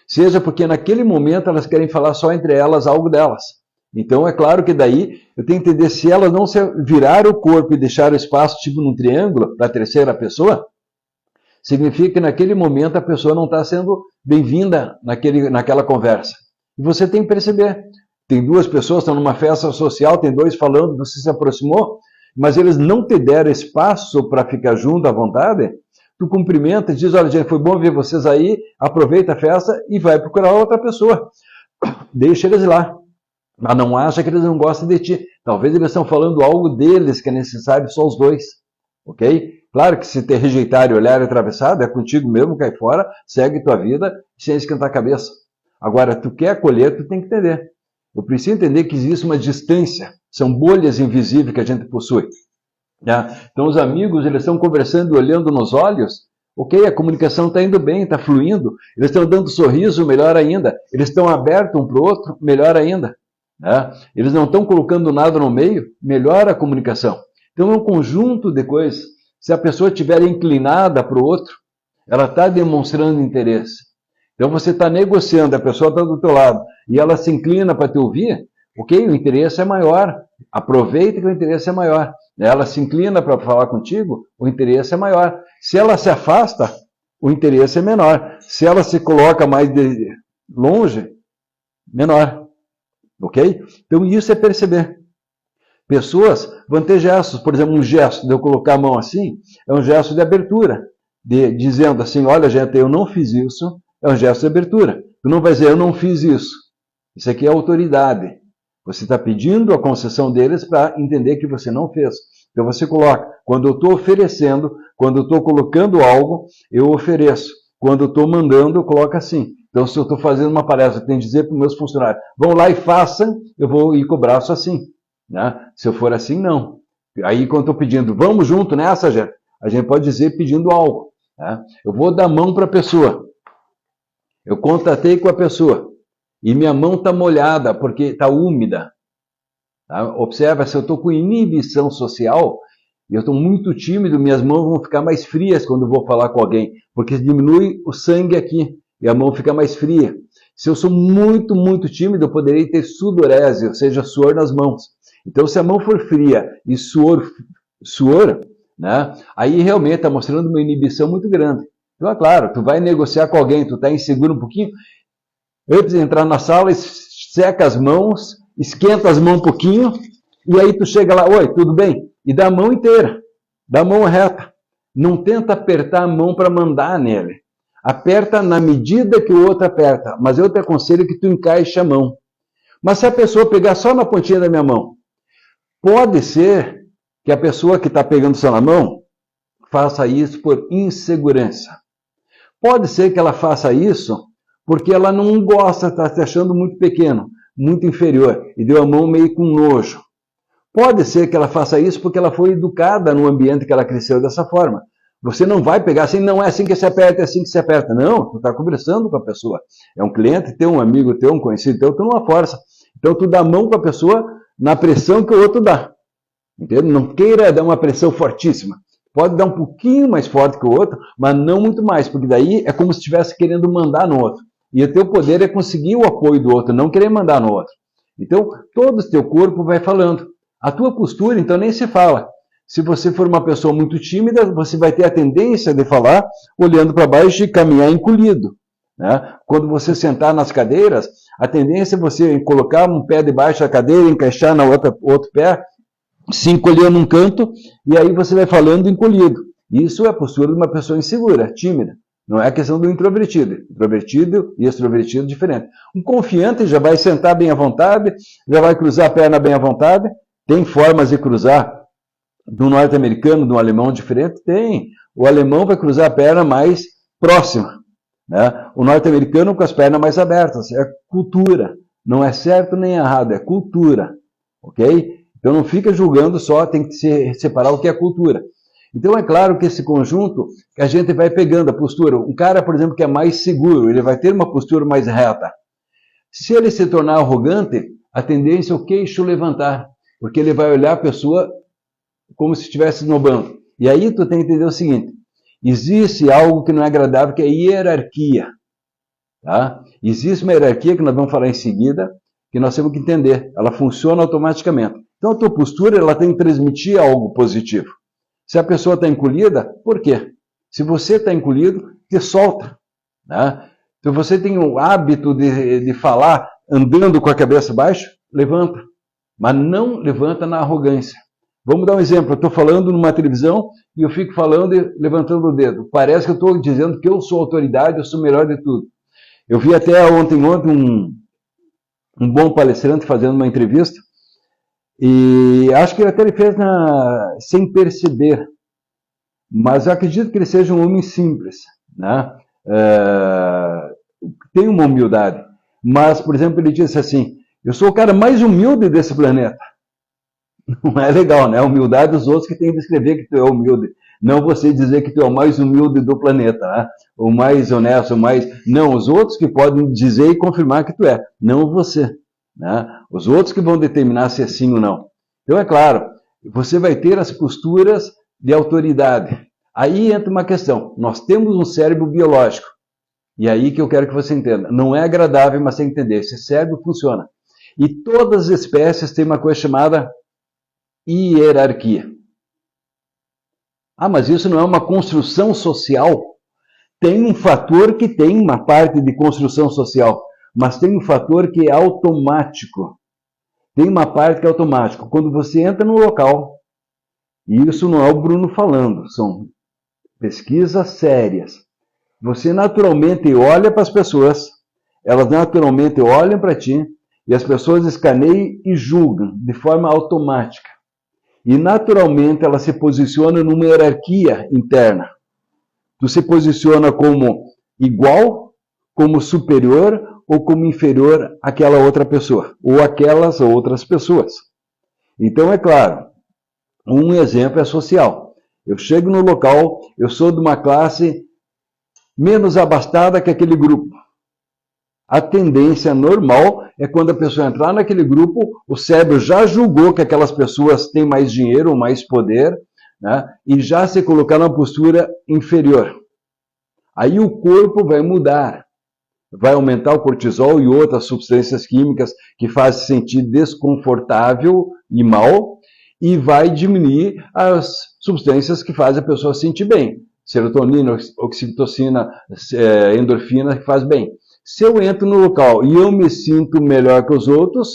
seja porque naquele momento elas querem falar só entre elas algo delas. Então é claro que daí eu tenho que entender, se elas não virar o corpo e deixar o espaço tipo num triângulo para a terceira pessoa, significa que naquele momento a pessoa não está sendo bem-vinda naquela conversa. E você tem que perceber. Tem duas pessoas, estão numa festa social, tem dois falando, você se aproximou, mas eles não te deram espaço para ficar junto à vontade. Tu cumprimenta, diz, olha gente, foi bom ver vocês aí, aproveita a festa e vai procurar outra pessoa. Deixa eles lá. Mas não acha que eles não gostam de ti. Talvez eles estão falando algo deles que é necessário só os dois. Ok? Claro que se te rejeitar e olhar atravessado, é contigo mesmo, cai fora, segue tua vida, sem esquentar a cabeça. Agora, tu quer acolher, tu tem que entender. Eu preciso entender que existe uma distância. São bolhas invisíveis que a gente possui. Tá? Então, os amigos, eles estão conversando, olhando nos olhos. Ok, a comunicação está indo bem, está fluindo. Eles estão dando sorriso, melhor ainda. Eles estão abertos um para o outro, melhor ainda. Né? Eles não estão colocando nada no meio, melhora a comunicação. Então é um conjunto de coisas. Se a pessoa estiver inclinada para o outro, ela está demonstrando interesse. Então você está negociando, a pessoa está do teu lado, e ela se inclina para te ouvir, ok, o interesse é maior. Aproveita que o interesse é maior. Ela se inclina para falar contigo, o interesse é maior. Se ela se afasta, o interesse é menor. Se ela se coloca mais longe, menor. Ok? Então isso é perceber. Pessoas vão ter gestos, por exemplo, um gesto de eu colocar a mão assim, é um gesto de abertura, dizendo assim, olha gente, eu não fiz isso, é um gesto de abertura. Tu não vai dizer, eu não fiz isso. Isso aqui é autoridade. Você está pedindo a concessão deles para entender que você não fez. Então você coloca, quando eu estou oferecendo, quando eu estou colocando algo, eu ofereço. Quando eu estou mandando, eu coloco assim. Então, se eu estou fazendo uma palestra, eu tenho que dizer para os meus funcionários, vão lá e façam, eu vou ir com o braço assim. Né? Se eu for assim, não. Aí, quando eu estou pedindo, vamos junto nessa, gente, a gente pode dizer pedindo algo. Né? Eu vou dar mão para a pessoa. Eu contatei com a pessoa. E minha mão está molhada, porque está úmida. Tá? Observa, se eu estou com inibição social, e eu estou muito tímido, minhas mãos vão ficar mais frias quando eu vou falar com alguém, porque diminui o sangue aqui, e a mão fica mais fria. Se eu sou muito, muito tímido, eu poderia ter sudorese, ou seja, suor nas mãos. Então, se a mão for fria e suor, né, aí realmente está mostrando uma inibição muito grande. Então, é claro, tu vai negociar com alguém, tu está inseguro um pouquinho, antes de entrar na sala, seca as mãos, esquenta as mãos um pouquinho, e aí tu chega lá, oi, tudo bem? E dá a mão inteira, dá a mão reta. Não tenta apertar a mão para mandar nele. Aperta na medida que o outro aperta, mas eu te aconselho que tu encaixe a mão. Mas se a pessoa pegar só na pontinha da minha mão, pode ser que a pessoa que está pegando só na mão faça isso por insegurança. Pode ser que ela faça isso porque ela não gosta, está se achando muito pequeno, muito inferior, e deu a mão meio com nojo. Pode ser que ela faça isso porque ela foi educada no ambiente que ela cresceu dessa forma. Você não vai pegar assim, não é assim que se aperta, é assim que se aperta. Não, tu está conversando com a pessoa. É um cliente teu, um amigo teu, um conhecido teu, tu não força. Então tu dá a mão com a pessoa na pressão que o outro dá. Entende? Não queira dar uma pressão fortíssima. Pode dar um pouquinho mais forte que o outro, mas não muito mais, porque daí é como se estivesse querendo mandar no outro. E o teu poder é conseguir o apoio do outro, não querer mandar no outro. Então, todo o teu corpo vai falando. A tua postura, então, nem se fala. Se você for uma pessoa muito tímida, você vai ter a tendência de falar olhando para baixo e caminhar encolhido. Né? Quando você sentar nas cadeiras, a tendência é você colocar um pé debaixo da cadeira, encaixar na outro pé, se encolher num canto, e aí você vai falando encolhido. Isso é a postura de uma pessoa insegura, tímida. Não é a questão do introvertido. Introvertido e extrovertido diferente. Um confiante já vai sentar bem à vontade, já vai cruzar a perna bem à vontade. Tem formas de cruzar do norte-americano, do alemão diferente? Tem. O alemão vai cruzar a perna mais próxima. Né? O norte-americano com as pernas mais abertas. É cultura. Não é certo nem errado, é cultura. Ok? Então não fica julgando só, tem que separar o que é cultura. Então é claro que esse conjunto que a gente vai pegando a postura. Um cara, por exemplo, que é mais seguro, ele vai ter uma postura mais reta. Se ele se tornar arrogante, a tendência é o queixo levantar, porque ele vai olhar a pessoa como se estivesse esnobando. E aí tu tem que entender o seguinte, existe algo que não é agradável, que é hierarquia. Tá? Existe uma hierarquia que nós vamos falar em seguida, que nós temos que entender. Ela funciona automaticamente. Então a tua postura ela tem que transmitir algo positivo. Se a pessoa está encolhida, por quê? Se você está encolhido, te solta. Né? Se você tem o hábito de falar andando com a cabeça baixa, levanta. Mas não levanta na arrogância. Vamos dar um exemplo. Eu estou falando numa televisão e eu fico falando e levantando o dedo. Parece que eu estou dizendo que eu sou autoridade, eu sou melhor de tudo. Eu vi até ontem um bom palestrante fazendo uma entrevista e acho que até ele fez sem perceber. Mas eu acredito que ele seja um homem simples, né? Tem uma humildade. Mas, por exemplo, ele disse assim, eu sou o cara mais humilde desse planeta. Não é legal, né? A humildade dos outros que tem que descrever que tu é humilde. Não você dizer que tu é o mais humilde do planeta, né? O mais honesto, o mais... Não, os outros que podem dizer e confirmar que tu é, não você. Né? Os outros que vão determinar se é sim ou não. Então, é claro, você vai ter as posturas de autoridade. Aí entra uma questão. Nós temos um cérebro biológico. E aí que eu quero que você entenda. Não é agradável, mas tem que entender. Esse cérebro funciona. E todas as espécies têm uma coisa chamada hierarquia. Ah, mas isso não é uma construção social? Tem um fator que tem uma parte de construção social, mas tem um fator que é automático. Tem uma parte que é automático. Quando você entra no local, e isso não é o Bruno falando, são pesquisas sérias. Você naturalmente olha para as pessoas, elas naturalmente olham para ti, e as pessoas escaneiam e julgam de forma automática. E naturalmente ela se posiciona numa hierarquia interna. Tu se posiciona como igual, como superior ou como inferior àquela outra pessoa, ou aquelas outras pessoas. Então, é claro, um exemplo é social. Eu chego no local, eu sou de uma classe menos abastada que aquele grupo. A tendência normal é quando a pessoa entrar naquele grupo, o cérebro já julgou que aquelas pessoas têm mais dinheiro ou mais poder, né, e já se colocar numa postura inferior. Aí o corpo vai mudar, vai aumentar o cortisol e outras substâncias químicas que fazem se sentir desconfortável e mal, e vai diminuir as substâncias que fazem a pessoa se sentir bem. Serotonina, oxitocina, endorfina, que faz bem. Se eu entro no local e eu me sinto melhor que os outros,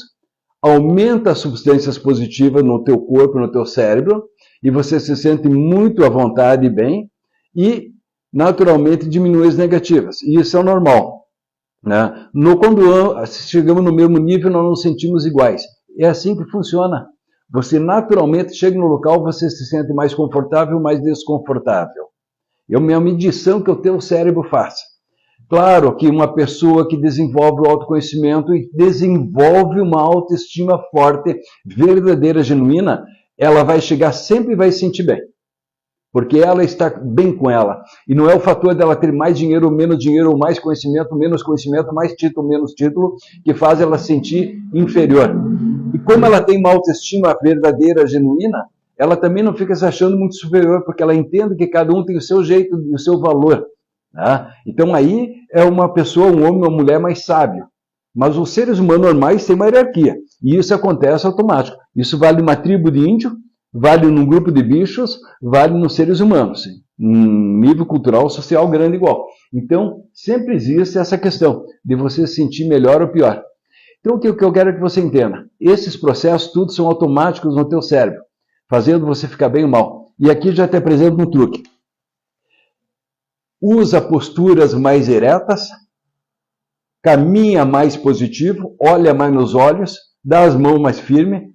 aumenta as substâncias positivas no teu corpo, no teu cérebro, e você se sente muito à vontade e bem, e naturalmente diminui as negativas. E isso é o normal. Né? Quando chegamos no mesmo nível, nós nos sentimos iguais. É assim que funciona. Você naturalmente chega no local, você se sente mais confortável, mais desconfortável. É uma medição que o teu cérebro faz. Claro que uma pessoa que desenvolve o autoconhecimento e desenvolve uma autoestima forte, verdadeira, genuína, ela vai chegar sempre e vai se sentir bem. Porque ela está bem com ela. E não é o fator dela ter mais dinheiro ou menos dinheiro, ou mais conhecimento, menos conhecimento, mais título, menos título, que faz ela se sentir inferior. E como ela tem uma autoestima verdadeira, genuína, ela também não fica se achando muito superior, porque ela entende que cada um tem o seu jeito e o seu valor. Né? Então aí é uma pessoa, um homem ou uma mulher mais sábio. Mas os seres humanos normais têm uma hierarquia. E isso acontece automático. Isso vale numa tribo de índio, vale num grupo de bichos, vale nos seres humanos. Um nível cultural, social grande igual. Então, sempre existe essa questão de você se sentir melhor ou pior. Então, o que eu quero é que você entenda. Esses processos, tudo são automáticos no teu cérebro, fazendo você ficar bem ou mal. E aqui já te apresento um truque. Usa posturas mais eretas, caminha mais positivo, olha mais nos olhos, dá as mãos mais firmes,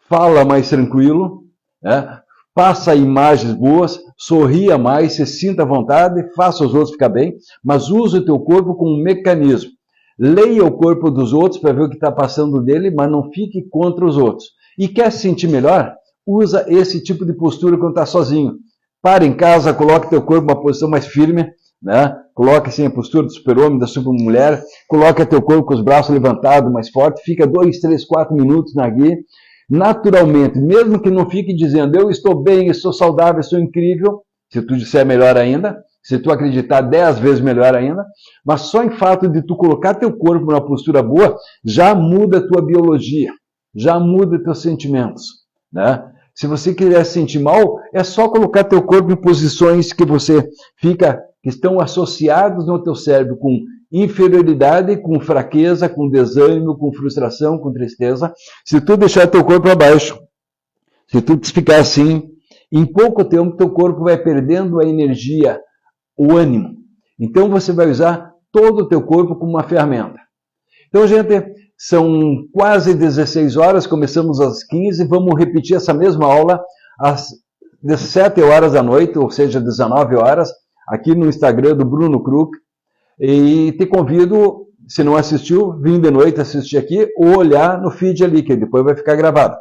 fala mais tranquilo, né? Faça imagens boas, sorria mais, se sinta à vontade, faça os outros ficar bem, mas use o teu corpo como um mecanismo. Leia o corpo dos outros para ver o que está passando dele, mas não fique contra os outros. E quer se sentir melhor? Usa esse tipo de postura quando está sozinho. Para em casa, coloque teu corpo em uma posição mais firme, né? Coloque assim a postura do super-homem, da super-mulher, coloque teu corpo com os braços levantados mais forte, fica 2, 3, 4 minutos na guia, naturalmente, mesmo que não fique dizendo, eu estou bem, estou saudável, estou incrível, se tu disser melhor ainda, se tu acreditar 10 vezes melhor ainda, mas só em fato de tu colocar teu corpo numa postura boa, já muda a tua biologia, já muda teus sentimentos, né? Se você quiser se sentir mal, é só colocar teu corpo em posições que que estão associadas no teu cérebro com inferioridade, com fraqueza, com desânimo, com frustração, com tristeza. Se tu deixar teu corpo abaixo, se tu ficar assim, em pouco tempo teu corpo vai perdendo a energia, o ânimo. Então você vai usar todo o teu corpo como uma ferramenta. Então, gente, são quase 16 horas, começamos às 15, vamos repetir essa mesma aula às 17 horas da noite, ou seja, 19 horas, aqui no Instagram do Bruno Kruk. E te convido, se não assistiu, vir de noite assistir aqui ou olhar no feed ali, que depois vai ficar gravado.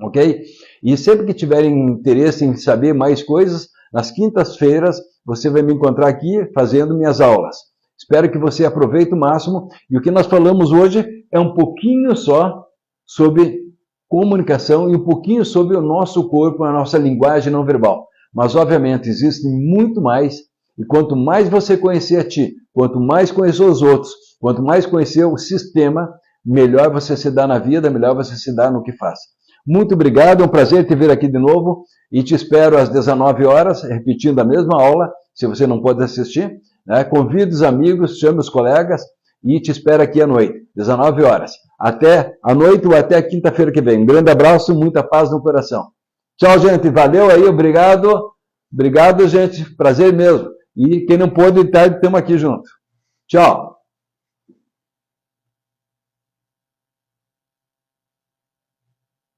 Ok? E sempre que tiverem interesse em saber mais coisas, nas quintas-feiras você vai me encontrar aqui fazendo minhas aulas. Espero que você aproveite o máximo. E o que nós falamos hoje é um pouquinho só sobre comunicação e um pouquinho sobre o nosso corpo, a nossa linguagem não verbal. Mas, obviamente, existe muito mais. E quanto mais você conhecer a ti, quanto mais conhecer os outros, quanto mais conhecer o sistema, melhor você se dá na vida, melhor você se dá no que faz. Muito obrigado, é um prazer te ver aqui de novo. E te espero às 19 horas, repetindo a mesma aula, se você não pode assistir. Né? Convide os amigos, chame os colegas e te espero aqui à noite, 19 horas. Até a noite ou até a quinta-feira que vem. Um grande abraço, muita paz no coração. Tchau, gente. Valeu aí, obrigado. Obrigado, gente. Prazer mesmo. E quem não pôde estar, estamos aqui junto. Tchau.